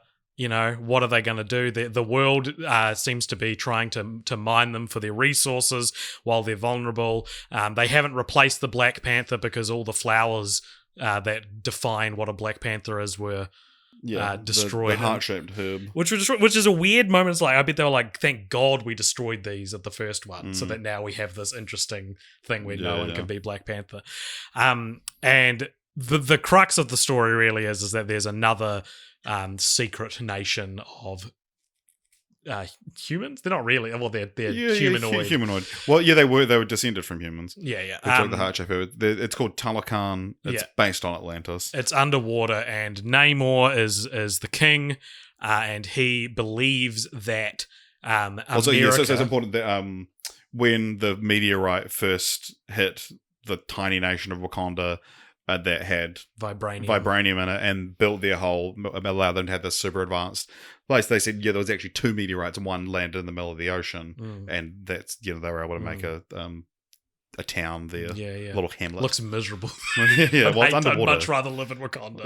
what are they going to do? The world seems to be trying to mine them for their resources while they're vulnerable. They haven't replaced the Black Panther because all the flowers that define what a Black Panther is were... destroyed. The heart-shaped herb. Which is a weird moment. It's like, I bet they were like, thank God we destroyed these at the first one, so that now we have this interesting thing we know and can be Black Panther. And the crux of the story really is that there's another secret nation of humans. They're not really. Well, they're humanoid. Humanoid. Well, yeah, they were descended from humans. Yeah. They took the heart-shaped herb. It's called Talokan. It's based on Atlantis. It's underwater, and Namor is the king, and he believes that America... So it's important that when the meteorite first hit the tiny nation of Wakanda that had vibranium in it and built their whole, allowed them to have this super advanced place, they said, there was actually two meteorites, one landed in the middle of the ocean, and that's, they were able to make a town there, a little hamlet. Looks miserable. It's underwater. I'd much rather live in Wakanda.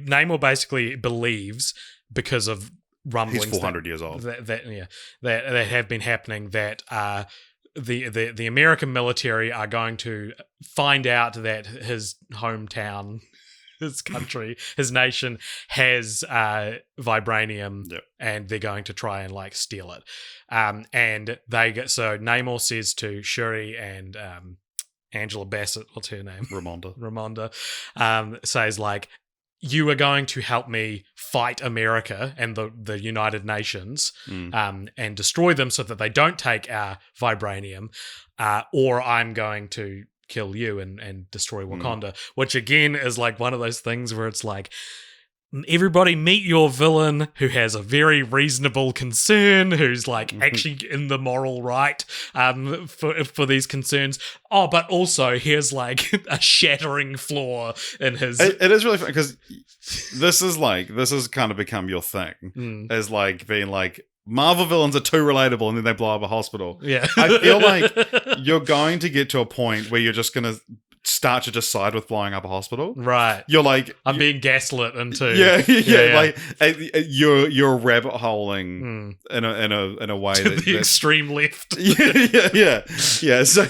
Namor basically believes, because of rumblings, he's 400 years old, that have been happening, that the American military are going to find out that his hometown, his country, his nation has vibranium, and they're going to try and like steal it. And so Namor says to Shuri and Angela Bassett, what's her name? Ramonda, says like, you are going to help me fight America and the United Nations and destroy them so that they don't take our vibranium, or I'm going to kill you and destroy Wakanda, which again is like one of those things where it's like, everybody meet your villain who has a very reasonable concern, who's like actually in the moral right for these concerns. Oh, but also here's like a shattering flaw in his. It is really fun because this has kind of become your thing, as like being like, Marvel villains are too relatable and then they blow up a hospital. Yeah. I feel like you're going to get to a point where you're just going to start to just side with blowing up a hospital. Right. You're like, I'm being gaslit into. Yeah. Like you're rabbit holing in a way to that the extreme left. Yeah. So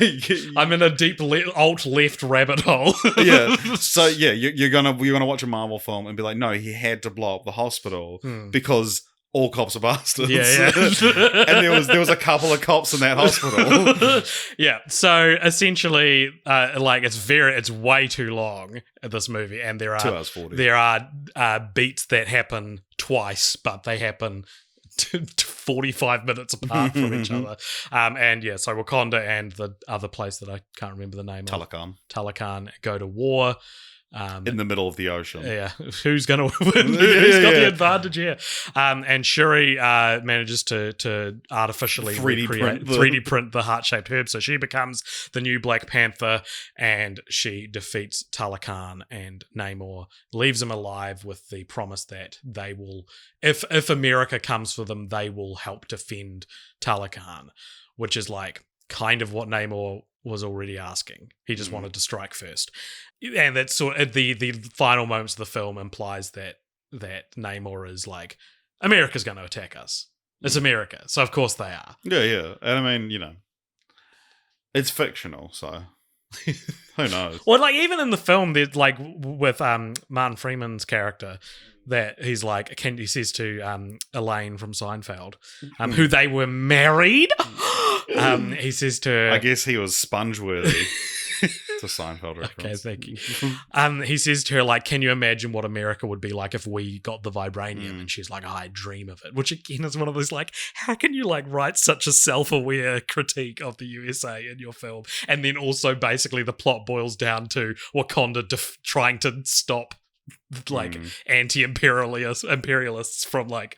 I'm in a deep alt left rabbit hole. Yeah. So yeah, you're gonna watch a Marvel film and be like, no, he had to blow up the hospital because all cops are bastards. Yeah. And there was a couple of cops in that hospital. Yeah. So essentially, like it's way too long, this movie, and there are 2 hours 40. There are beats that happen twice, but they happen 45 minutes apart from each other. And yeah, so Wakanda and the other place that I can't remember the name of, Talakan, go to war. In the middle of the ocean. Yeah. Who's going to win? Who's got the advantage here? And Shuri manages to artificially 3D print the heart-shaped herb. So she becomes the new Black Panther, and she defeats Talakan and Namor, leaves them alive with the promise that they will, if America comes for them, they will help defend Talakan, which is like kind of what Namor was already asking. He just wanted to strike first. And that's sort of the final moments of the film implies that Namor is like, America's going to attack us. It's America, so of course they are. Yeah. And I mean, it's fictional, so who knows? Well, like even in the film, there's like with Martin Freeman's character, that he's like, he says to Elaine from Seinfeld, who they were married. He says to her, I guess he was sponge-worthy. It's a Seinfeld reference. Okay, thank you. He says to her, like, can you imagine what America would be like if we got the vibranium? And she's like, I dream of it. Which again is one of those, like, how can you like write such a self-aware critique of the USA in your film? And then also basically the plot boils down to Wakanda trying to stop like anti-imperialists from like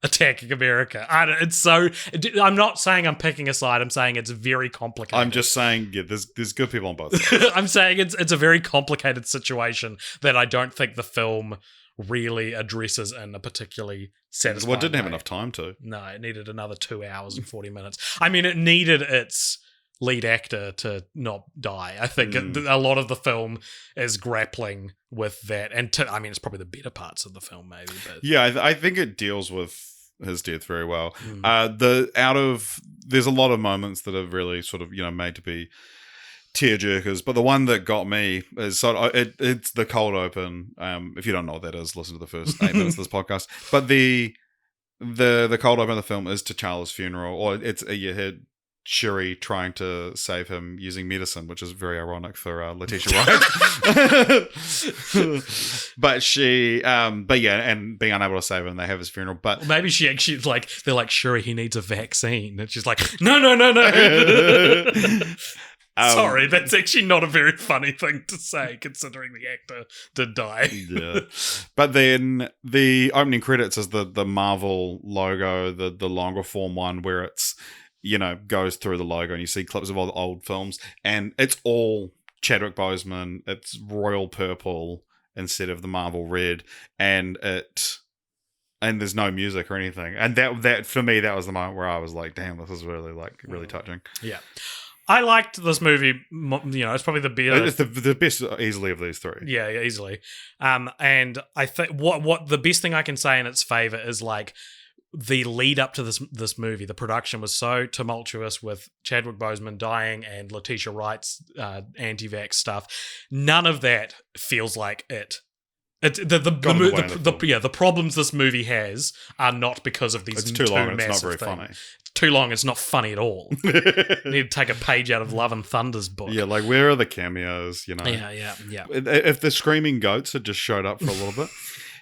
attacking America. I'm not saying I'm picking a side. I'm saying it's very complicated. I'm just saying, there's good people on both sides. I'm saying it's a very complicated situation that I don't think the film really addresses in a particularly satisfying Well, it didn't have way. enough time to. No, it needed another 2 hours and 40 minutes. I mean, it needed its lead actor to not die. I think a lot of the film is grappling with that. And I mean, it's probably the better parts of the film, maybe. But yeah, I think it deals with his death very well. There's a lot of moments that are really sort of, made to be tearjerkers, but the one that got me is it's the cold open. If you don't know what that is, listen to the first 8 minutes of this podcast. But the cold open of the film is T'Challa's funeral, or you heard Shuri trying to save him using medicine, which is very ironic for Letitia Wright. But yeah, and being unable to save him, they have his funeral. But maybe she actually they're like, Shuri, he needs a vaccine, and she's like, no. Sorry, that's actually not a very funny thing to say, considering the actor did die. Yeah, but then the opening credits is the Marvel logo, the longer form one where it's goes through the logo and you see clips of all the old films, and it's all Chadwick Boseman. It's royal purple instead of the Marvel red, and there's no music or anything. And that for me, that was the moment where I was like, damn, this is really touching. Yeah. I liked this movie. It's probably the best. It's the best easily of these three. Yeah, easily. And I think what the best thing I can say in its favor is like the lead up to this movie. The production was so tumultuous with Chadwick Boseman dying and Letitia Wright's anti-vax stuff. None of that feels like it. The problems this movie has are not because of these. It's too long. And it's not very things. funny. Too long. It's not funny at all. You need to take a page out of Love and Thunder's book. Yeah, like where are the cameos? Yeah. If the screaming goats had just showed up for a little bit.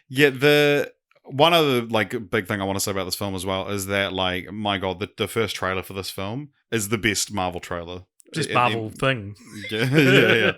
Yeah, one other big thing I want to say about this film as well is that my God, the first trailer for this film is the best Marvel trailer Just Marvel thing. Yeah.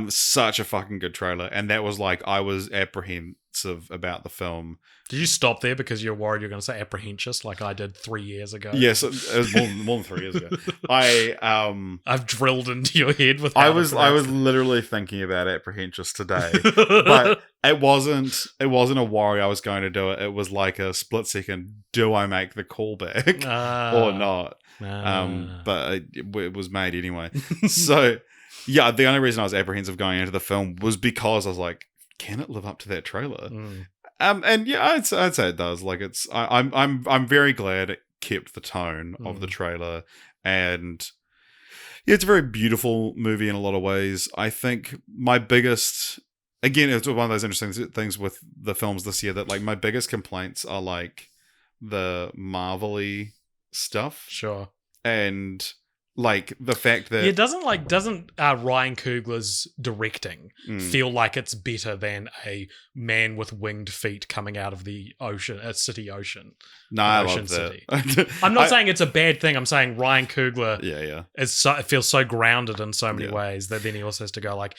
Such a fucking good trailer, and that was like I was apprehensive about the film. Did you stop there because you're worried you're going to say apprehensious like I did 3 years ago? Yes, it was more than 3 years ago. I've drilled into your head with. I was literally thinking about apprehensious today, but it wasn't a worry I was going to do it. It was like a split second. Do I make the callback or not? But it was made anyway. So yeah, the only reason I was apprehensive going into the film was because I was like, can it live up to that trailer? And yeah, I'd say it does. Like I'm very glad it kept the tone of the trailer, and yeah, it's a very beautiful movie in a lot of ways. I think my biggest, again, it's one of those interesting things with the films this year that like my biggest complaints are like the Marvel-y stuff. Sure. And like the fact that doesn't Ryan Coogler's directing feel like it's better than a man with winged feet coming out of the ocean, a city ocean? No, I love that. I'm not saying it's a bad thing. I'm saying Ryan Coogler, it feels so grounded in so many ways that then he also has to go like,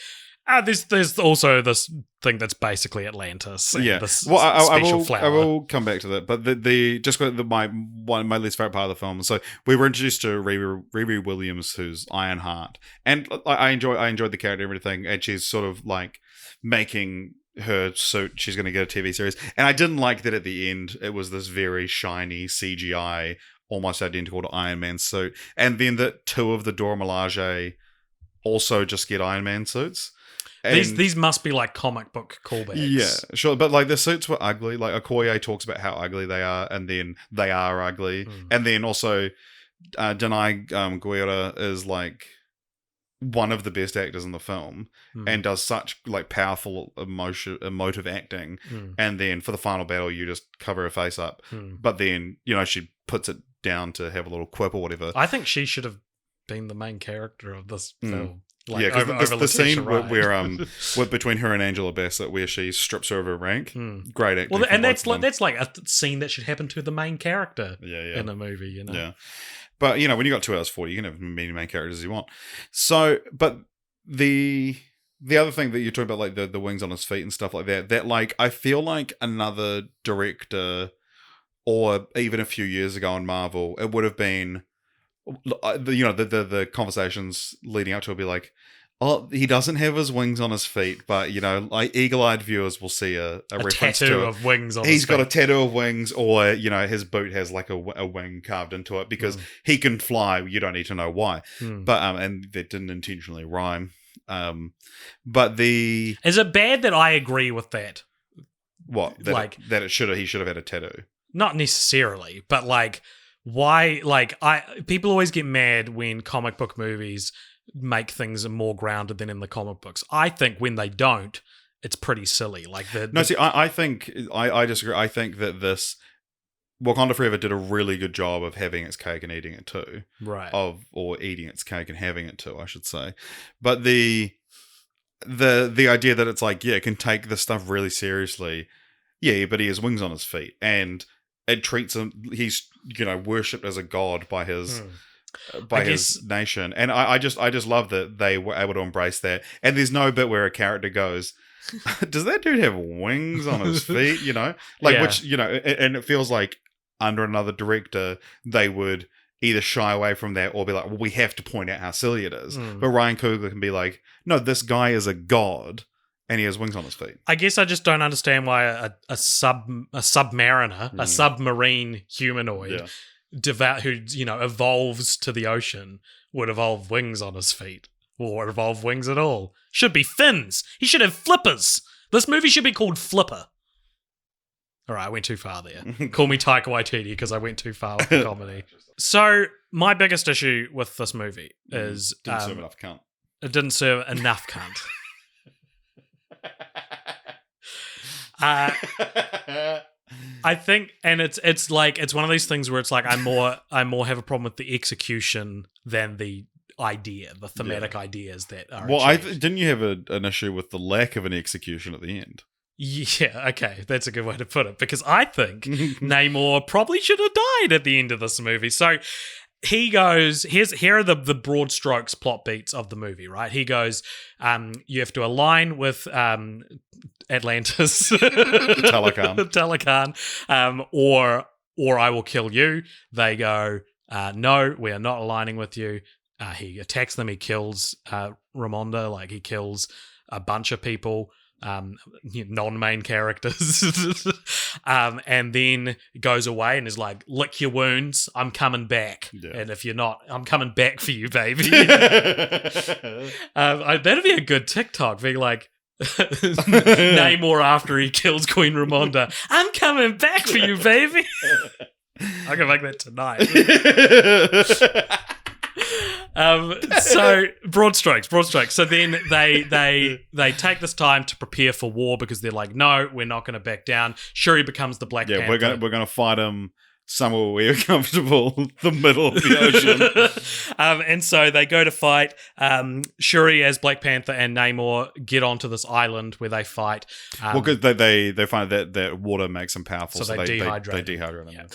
there's also this thing that's basically Atlantis. Yeah, well, I will come back to that. But my least favorite part of the film. So we were introduced to Riri Williams, who's Ironheart, and I enjoyed the character and everything. And she's sort of like making her suit. She's going to get a TV series, and I didn't like that at the end. It was this very shiny CGI, almost identical to Iron Man's suit, and then that two of the Dora Milaje also just get Iron Man suits. These must be like comic book callbacks. Yeah, sure. But like the suits were ugly. Like Okoye talks about how ugly they are, and then they are ugly. And then also Danai Gurira is like one of the best actors in the film and does such like powerful emotive acting. And then for the final battle, you just cover her face up. But then, she puts it down to have a little quip or whatever. I think she should have been the main character of this film. Like, yeah, because the scene where between her and Angela Bassett, where she strips her of her rank, great acting. Well, and that's like a scene that should happen to the main character in a movie. Yeah, but when you got 2 hours 40, you can have as many main characters as you want. So, but the other thing that you're talking about, like the wings on his feet and stuff like that like I feel like another director, or even a few years ago in Marvel, it would have been. The conversations leading up to it be like, oh, he doesn't have his wings on his feet, but like eagle-eyed viewers will see a reference tattoo to of wings on he's his got feet. a tattoo of wings, or his boot has like a wing carved into it because he can fly. You don't need to know why, but and that didn't intentionally rhyme. But is it bad that I agree with that? What that he should have had a tattoo? Not necessarily, but like. Why, people always get mad when comic book movies make things more grounded than in the comic books. I think when they don't, it's pretty silly. I think I disagree. I think that this Wakanda Forever did a really good job of having its cake and eating it too. Right. Or eating its cake and having it too, I should say. But the idea that it's like, it can take this stuff really seriously. Yeah, but he has wings on his feet, and it treats him. He's worshipped as a god by his nation, and I just love that they were able to embrace that. And there's no bit where a character goes, "Does that dude have wings on his feet?" Which and it feels like under another director they would either shy away from that or be like, "Well, we have to point out how silly it is." But Ryan Coogler can be like, "No, this guy is a god." And he has wings on his feet. I guess I just don't understand why a submariner, a submarine humanoid, who evolves to the ocean, would evolve wings on his feet, or evolve wings at all. Should be fins. He should have flippers. This movie should be called Flipper. All right, I went too far there. Call me Taika Waititi because I went too far with the comedy. So my biggest issue with this movie is didn't serve enough cunt. It didn't serve enough cunt. I think, and it's one of these things where it's like I more have a problem with the execution than the idea, the thematic ideas that are. Well, didn't you have an issue with the lack of an execution at the end? Yeah, okay, that's a good way to put it, because I think Namor probably should have died at the end of this movie. So he goes, here are the broad strokes plot beats of the movie, right? He goes, you have to align with Atlantis, Telecan, or I will kill you. They go, no, we are not aligning with you. He attacks them. He kills Ramonda. Like, he kills a bunch of people, non-main characters, and then goes away and is like, lick your wounds, I'm coming back. Yeah. And if you're not, I'm coming back for you, baby. That'd be a good TikTok, being like, Namor after he kills Queen Ramonda, I'm coming back for you, baby. I can make that tonight. So broad strokes. So then they take this time to prepare for war because they're like, no, we're not going to back down. Shuri becomes the Black Panther. We're gonna fight him somewhere we're comfortable, the middle of the ocean. And so they go to fight. Shuri as Black Panther and Namor get onto this island where they fight. Well, because they find that water makes them powerful, so they dehydrate. They dehydrate them.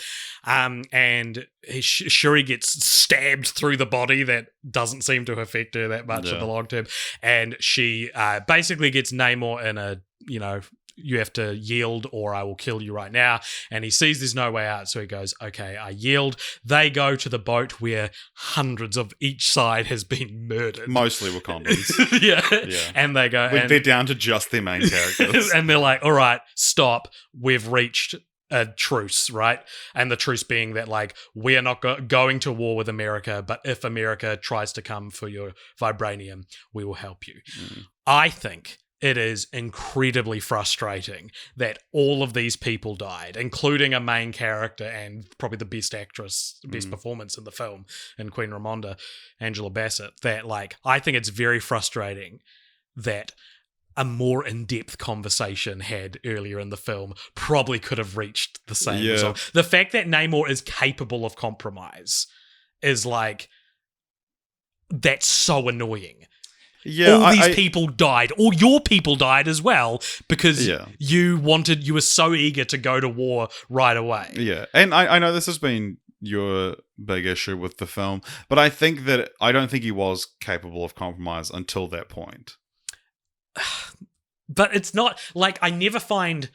Yeah. And Shuri gets stabbed through the body. That doesn't seem to affect her that much in the long term. And she basically gets Namor in a, you have to yield or I will kill you right now. And he sees there's no way out, so he goes, okay, I yield. They go to the boat where hundreds of each side has been murdered. Mostly Wakandans. yeah. And they go... They're down to just their main characters. And they're like, all right, stop. We've reached a truce, right? And the truce being that, like, we are not going to war with America, but if America tries to come for your vibranium, we will help you. I think... it is incredibly frustrating that all of these people died, including a main character and probably the best actress, best performance in the film in Queen Ramonda, Angela Bassett. That, like, I think it's very frustrating that a more in-depth conversation had earlier in the film probably could have reached the same result. The fact that Namor is capable of compromise is like, that's so annoying. Yeah, all these people died. All your people died as well because you were so eager to go to war right away. Yeah, and I know this has been your big issue with the film, but I don't think he was capable of compromise until that point. But it's not, like, I never find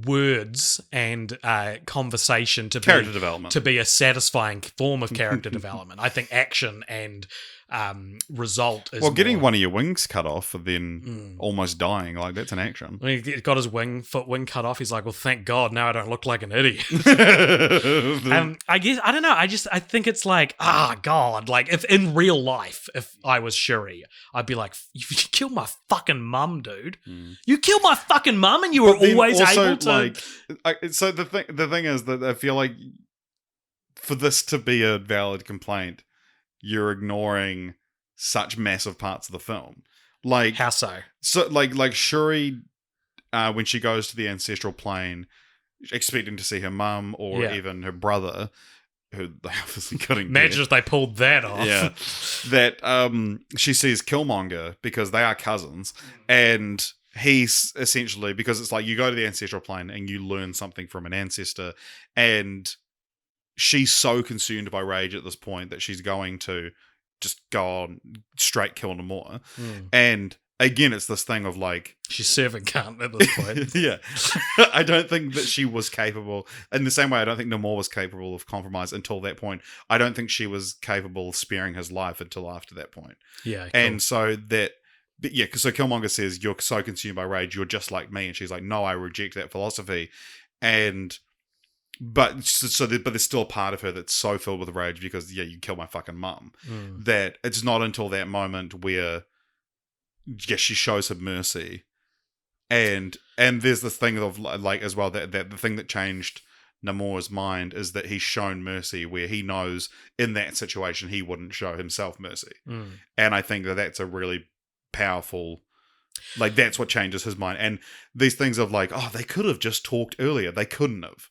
words and conversation to be a satisfying form of character development. I think action and result is getting one of your wings cut off and then almost dying, like, that's an action. When he got his foot wing cut off, he's like, well, thank God now I don't look like an idiot. I guess, I don't know, I think it's like, God, like, if in real life, if I was Shuri, I'd be like, you killed my fucking mum, dude. You killed my fucking mum and you were always able to... so the thing is that I feel like for this to be a valid complaint, you're ignoring such massive parts of the film. Like, how so? So like Shuri, when she goes to the ancestral plane, expecting to see her mum or even her brother, who they obviously couldn't imagine if they pulled that off. Yeah, that she sees Killmonger because they are cousins, and he's essentially, because it's like you go to the ancestral plane and you learn something from an ancestor, and she's so consumed by rage at this point that she's going to just go on straight kill Namor. And again, it's this thing of like... she's serving cunt at this point. Yeah. I don't think that she was capable... in the same way, I don't think Namor was capable of compromise until that point. I don't think she was capable of sparing his life until after that point. Yeah, cool. And so that... but yeah, so Killmonger says, you're so consumed by rage, you're just like me. And she's like, no, I reject that philosophy. And... but there's still a part of her that's so filled with rage because you killed my fucking mum, that it's not until that moment where she shows him mercy, and there's this thing of like as well that the thing that changed Namor's mind is that he's shown mercy where he knows in that situation he wouldn't show himself mercy, and I think that's a really powerful. Like, that's what changes his mind. And these things of like, they could have just talked earlier. They couldn't have.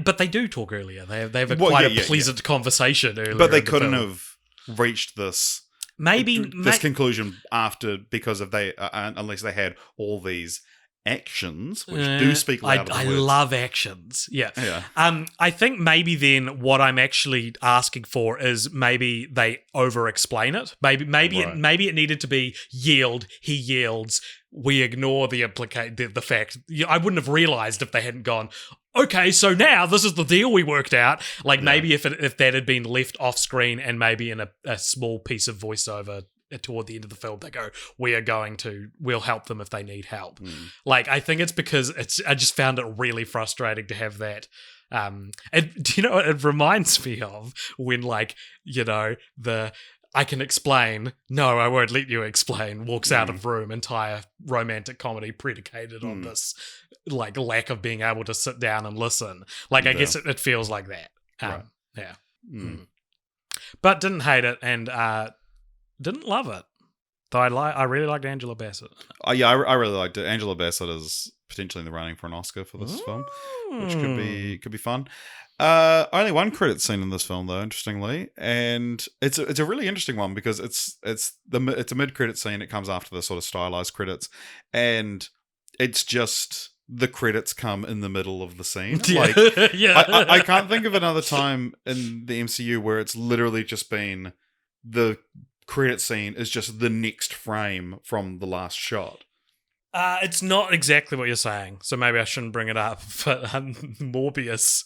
But they do talk earlier. They have quite a pleasant conversation earlier. But they couldn't have reached this conclusion after because of unless they had all these actions, which do speak louder I than words. love actions. Yeah. Yeah. I think maybe then what I'm actually asking for is maybe they over-explain it. Maybe it needed to be yield. He yields. We ignore the fact. I wouldn't have realized if they hadn't gone, okay, so now this is the deal we worked out. Like maybe if that had been left off screen and maybe in a small piece of voiceover toward the end of the film, they go, we'll help them if they need help. Like, I think it's because I just found it really frustrating to have that. And do you know what it reminds me of? When, like, you know, I can explain, no, I won't let you explain, walks out of room, entire romantic comedy predicated on this, like, lack of being able to sit down and listen. Like, I guess it feels like that. Right. Yeah. But didn't hate it, and didn't love it. Though I really liked Angela Bassett. Oh yeah, I really liked it. Angela Bassett is potentially in the running for an Oscar for this film, which could be fun. Only one credit scene in this film, though, interestingly, and it's a really interesting one because it's a mid credit scene. It comes after the sort of stylized credits, and it's just the credits come in the middle of the scene. Like, I can't think of another time in the MCU where it's literally just been the credit scene is just the next frame from the last shot. It's not exactly what you're saying, so maybe I shouldn't bring it up. But Morbius's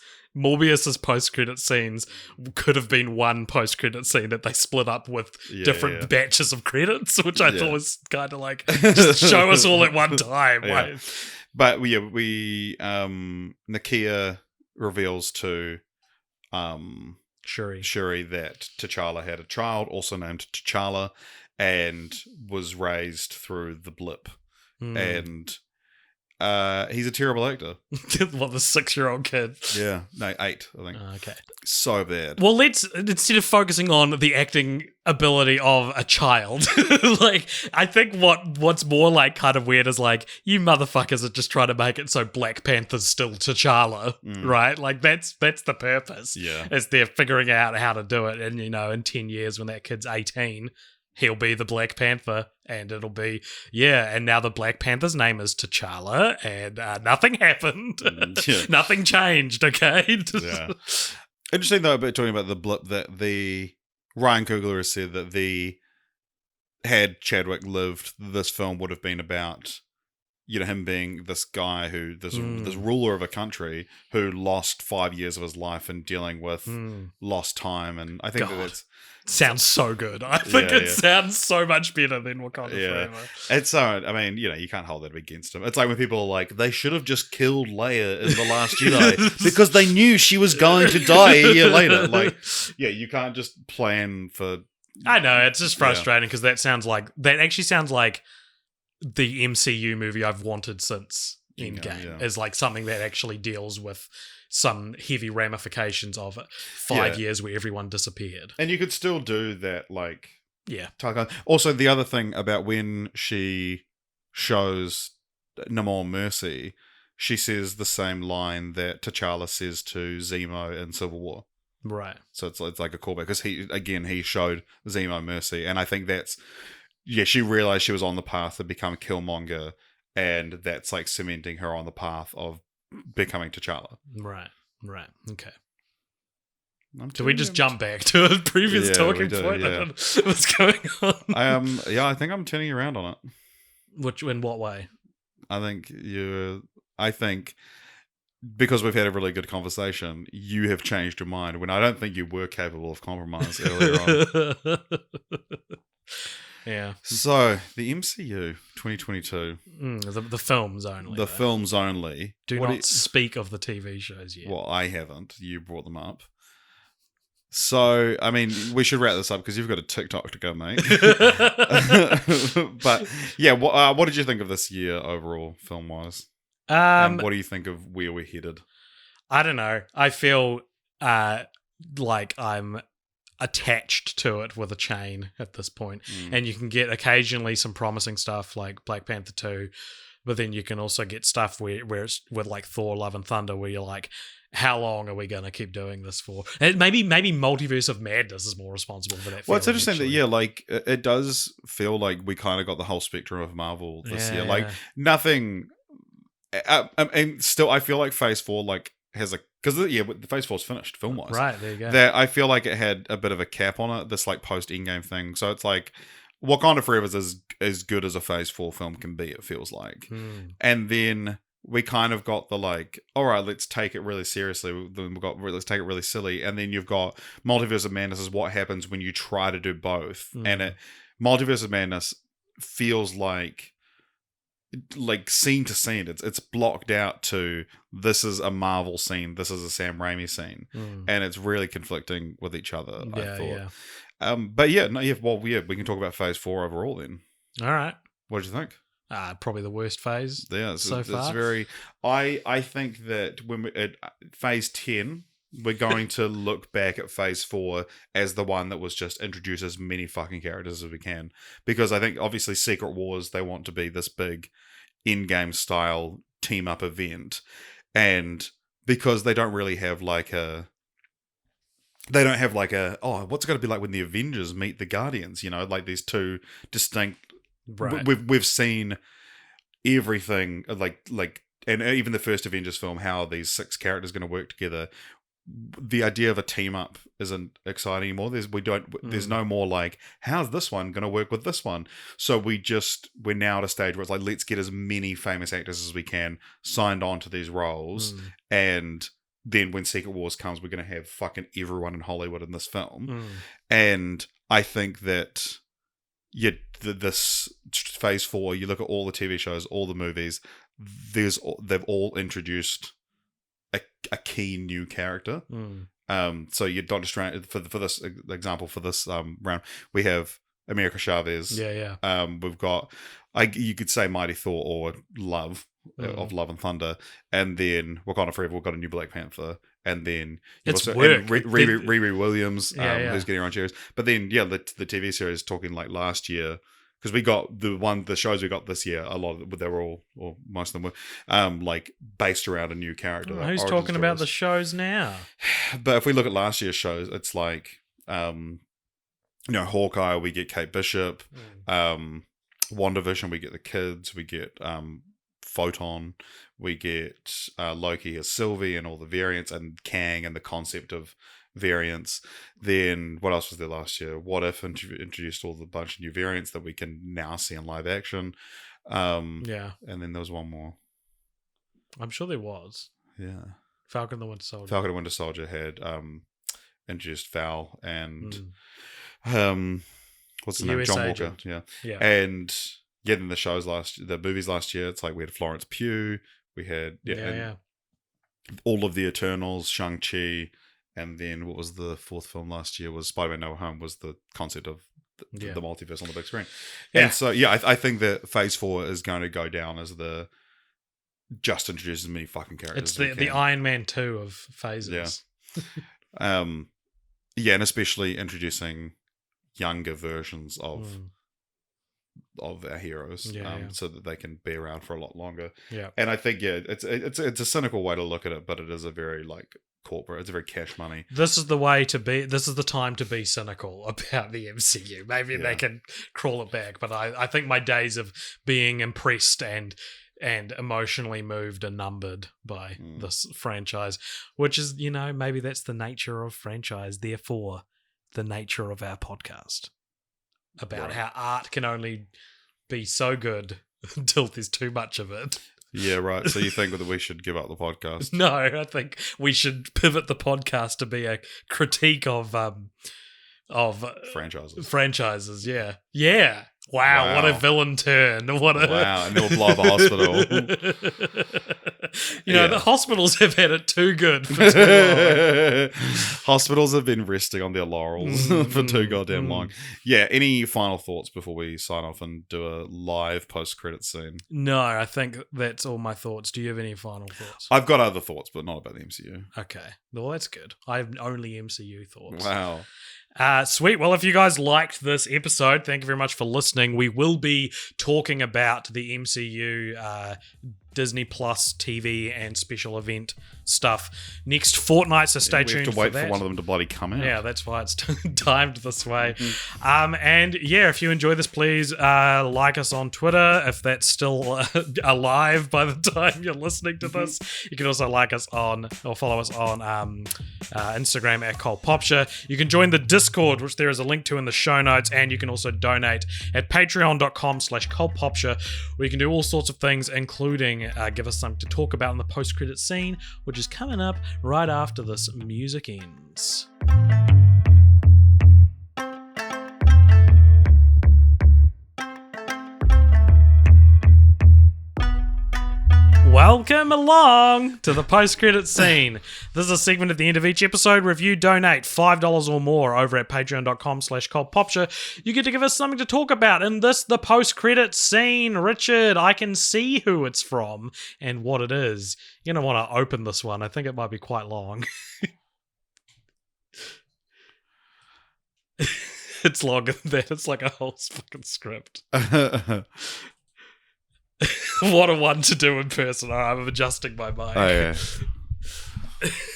post-credit scenes could have been one post-credit scene that they split up with different batches of credits, which I thought was kind of like, just show us all at one time. Yeah. But Nakia reveals to Shuri that T'Challa had a child, also named T'Challa, and was raised through the blip. And he's a terrible actor. What, the 6-year-old kid? Yeah. No, 8, I think. Okay. So bad. Well, let's, instead of focusing on the acting ability of a child, like, I think what's more, like, kind of weird is, like, you motherfuckers are just trying to make it so Black Panther's still T'Challa, right? Like, that's the purpose. Yeah. Is they're figuring out how to do it, and, you know, in 10 years when that kid's 18... he'll be the Black Panther, and it'll be, and now the Black Panther's name is T'Challa, and nothing happened. Nothing changed, okay? Yeah. Interesting, though, about talking about the blip, that the Ryan Coogler has said that had Chadwick lived, this film would have been about, you know, him being this guy who, this ruler of a country who lost 5 years of his life in dealing with lost time, and I think that's... Sounds so good. I think it sounds so much better than Wakanda Forever. It's so, I mean, you know, you can't hold that against him. It's like when people are like, they should have just killed Leia in The Last Jedi because they knew she was going to die a year later. Like, you can't just plan for... I know, it's just frustrating because that actually sounds like the MCU movie I've wanted since Endgame. Is like something that actually deals with some heavy ramifications of 5 years where everyone disappeared. And you could still do that, like... Yeah. Also, the other thing about when she shows Namor mercy, she says the same line that T'Challa says to Zemo in Civil War. Right. So it's like a callback, because he showed Zemo mercy, and I think that's... Yeah, she realized she was on the path to become Killmonger, and that's like cementing her on the path of becoming T'Challa. Right. Okay. Do we just jump back to a previous talking point? Yeah. What's going on? I think I'm turning you around on it. In what way? I think because we've had a really good conversation, you have changed your mind when I don't think you were capable of compromise earlier on. Yeah. So, the MCU 2022. The films only. The films only. Do not speak of the TV shows yet. Well, I haven't. You brought them up. So, I mean, we should wrap this up because you've got a TikTok to go, mate. But, yeah, what did you think of this year overall, film-wise? And what do you think of where we're headed? I don't know. I feel like I'm attached to it with a chain at this point. And you can get occasionally some promising stuff like Black Panther 2, but then you can also get stuff where it's with like Thor, Love and Thunder, where you're like, how long are we going to keep doing this for? And maybe Multiverse of Madness is more responsible for that. Well, it's interesting that, like, it does feel like we kind of got the whole spectrum of Marvel this year. Like, nothing And still, I feel like Phase 4 like has a because the Phase 4's finished film wise. Right, there you go. That I feel like it had a bit of a cap on it. This like post Endgame thing. So it's like Wakanda Forever is as good as a Phase 4 film can be. It feels like, and then we kind of got the like, all right, let's take it really seriously. Then let's take it really silly, and then you've got Multiverse of Madness is what happens when you try to do both, and Multiverse of Madness feels like scene to scene, it's blocked out to this is a Marvel scene, this is a Sam Raimi scene, and it's really conflicting with each other. I thought, but we can talk about Phase 4 overall then. All right, what did you think? Probably the worst phase. Yeah, so far. It's very. I think that when we at Phase 10, we're going to look back at Phase 4 as the one that was just introduce as many fucking characters as we can, because I think obviously Secret Wars, they want to be this big in-game style team up event, and because they don't really have like a what's it going to be like when the Avengers meet the Guardians, like these two distinct. Right. We've seen everything like and even the first Avengers film, how these 6 characters are going to work together. The idea of a team up isn't exciting anymore. There's no more like, how's this one going to work with this one? So we're now at a stage where it's like, let's get as many famous actors as we can signed on to these roles, and then when Secret Wars comes, we're going to have fucking everyone in Hollywood in this film. And I think that this Phase 4, you look at all the TV shows, all the movies, they've all introduced a key new character. So you're Doctor Strange for this example, for this round, we have America Chavez. We've got you could say Mighty Thor or Love of Love and Thunder, and then Wakanda Forever, we've got a new Black Panther, and then it's work. Riri Williams, who's getting around series. But then the TV series, talking like last year, because we got the shows we got this year, a lot of them, they were all, or most of them were like based around a new character. Who's talking about the shows now? But if we look at last year's shows, it's like Hawkeye, we get Kate Bishop. WandaVision, we get the kids, we get Photon, we get Loki as Sylvie and all the variants, and Kang and the concept of variants. Then what else was there last year? What If introduced all the bunch of new variants that we can now see in live action. And then there was one more. I'm sure there was. Yeah. Falcon the Winter Soldier had introduced Val and what's the name? US John agent. Walker. Yeah. And then the movies last year, it's like we had Florence Pugh, we had all of the Eternals, Shang-Chi, and then what was the fourth film last year was Spider-Man No Way Home, was the concept of the multiverse on the big screen. And so I think that Phase 4 is going to go down as the just introduces as many fucking characters. It's the Iron Man 2 of phases. And especially introducing younger versions of our heroes, so that they can be around for a lot longer. And I think it's a cynical way to look at it, but it is a very like corporate. It's a very cash money. This is the way to be. This is the time to be cynical about the MCU. Maybe they can crawl it back, but I think my days of being impressed and emotionally moved are numbered by this franchise, which is, maybe that's the nature of franchise. Therefore, the nature of our podcast about how art can only be so good until there's too much of it. Yeah, right. So you think that we should give up the podcast? No, I think we should pivot the podcast to be a critique of franchises. Yeah. Wow, what a villain turn. And they'll blow up a hospital. The hospitals have had it too good for too long. Hospitals have been resting on their laurels for too goddamn long. Yeah, any final thoughts before we sign off and do a live post-credit scene? No, I think that's all my thoughts. Do you have any final thoughts? I've got other thoughts, but not about the MCU. Okay. Well, that's good. I have only MCU thoughts. Wow. Sweet. Well, if you guys liked this episode, thank you very much for listening. We will be talking about the MCU Disney Plus TV and special event stuff next fortnight, so stay we tuned have to wait for that. for one of them to bloody come out. Yeah, that's why it's timed this way. And yeah, if you enjoy this, please like us on Twitter if that's still alive by the time you're listening to this. You can also like us on or follow us on Instagram at ColdPopture. You can join the Discord, which there is a link to in the show notes, and you can also donate at patreon.com/ColdPopture, where you can do all sorts of things, including give us something to talk about in the post-credit scene, which is coming up right after this music ends. Welcome along to the post-credit scene. This is a segment at the end of each episode where if you donate $5 or more over at patreon.com/ColdPopture, you get to give us something to talk about. In this, the post-credit scene. Richard, I can see who it's from and what it is. You're going to want to open this one. I think it might be quite long. It's longer than that. It's like a whole fucking script. What a one to do in person. I'm adjusting my mic.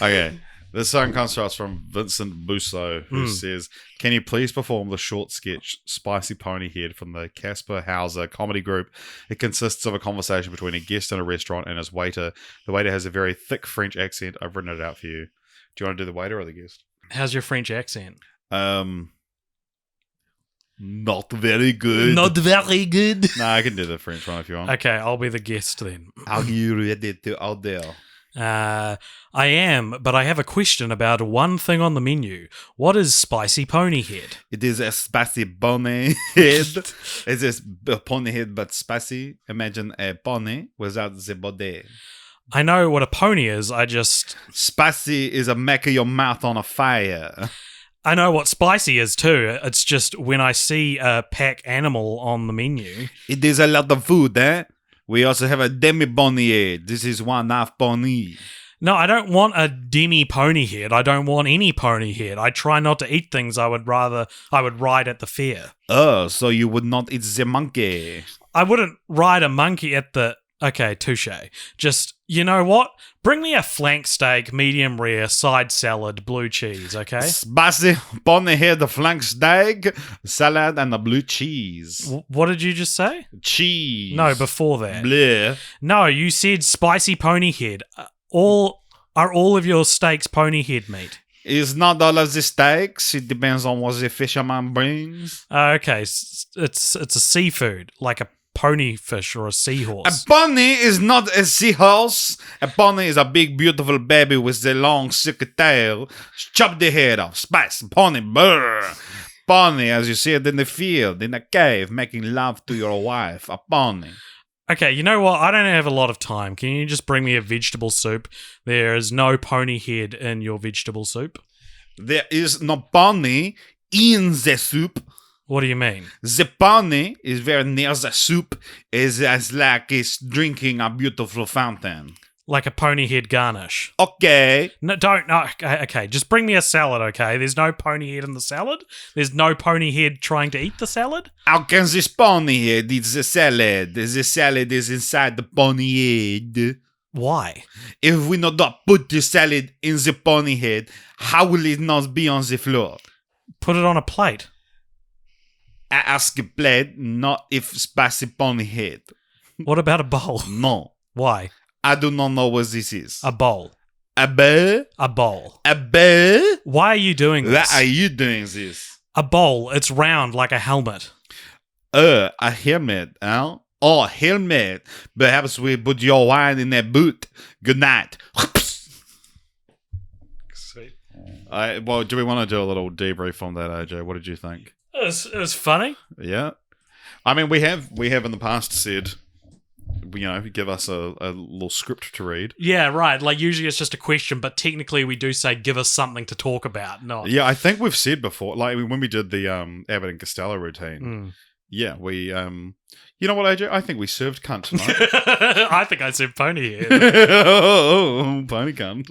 Okay. This song comes to us from Vincent Busso, who says, "Can you please perform the short sketch Spicy Pony Head from the Casper Hauser comedy group? It consists of a conversation between a guest in a restaurant and his waiter. The waiter has a very thick French accent. I've written it out for you. Do you want to do the waiter or the guest?" How's your French accent? Not very good. Not very good. Nah, I can do the French one if you want. Okay, I'll be the guest then. Are you ready to order? I am, but I have a question about one thing on the menu. What is Spicy Pony Head? It is a spicy pony head. It is a pony head, but spicy. Imagine a pony without the body. I know what a pony is, Spicy is a make your mouth on a fire. I know what spicy is too. It's just when I see a pack animal on the menu. It is a lot of food, eh? We also have a demi-pony head. This is 1/2 pony. No, I don't want a demi pony head. I don't want any pony head. I try not to eat things I would ride at the fair. Oh, so you would not eat the monkey? I wouldn't ride a monkey at the... Okay, touche. Just, you know what? Bring me a flank steak, medium rare, side salad, blue cheese, okay? Spicy pony head, the flank steak, salad, and the blue cheese. What did you just say? Cheese. No, before that. Bleh. No, you said spicy pony head. Are all of your steaks pony head meat? It's not all of the steaks. It depends on what the fisherman brings. Okay, it's a seafood, like a pony fish or a seahorse. A pony is not a seahorse. A pony is a big, beautiful baby with a long, sick tail. Chop the head off. Spice. Pony. Brr. Pony, as you see it in the field, in a cave, making love to your wife. A pony. Okay, you know what? I don't have a lot of time. Can you just bring me a vegetable soup? There is no pony head in your vegetable soup. There is no pony in the soup. What do you mean? The pony is very near the soup. Is as like it's drinking a beautiful fountain. Like a pony head garnish. Okay. No, don't. No, okay, just bring me a salad, okay? There's no pony head in the salad? There's no pony head trying to eat the salad? How can this pony head eat the salad? The salad is inside the pony head. Why? If we not put the salad in the pony head, how will it not be on the floor? Put it on a plate. I ask a plate, not if spicy pony head. What about a bowl? No. Why? I do not know what this is. A bowl. A bowl? A bowl. A bowl? Why are you doing this? Why are you doing this? A bowl. It's round like a helmet. A helmet, huh? Oh, helmet. Perhaps we put your wine in that boot. Good night. Sweet. Well, do we want to do a little debrief on that, AJ? What did you think? It was funny. Yeah. I mean, we have in the past said, give us a little script to read. Yeah, right. Like, usually it's just a question, but technically we do say, give us something to talk about. Not. Yeah, I think we've said before, like when we did the Abbott and Costello routine, yeah, we, you know what, AJ? I think we served cunt tonight. I think I said pony head. Oh, pony cunt.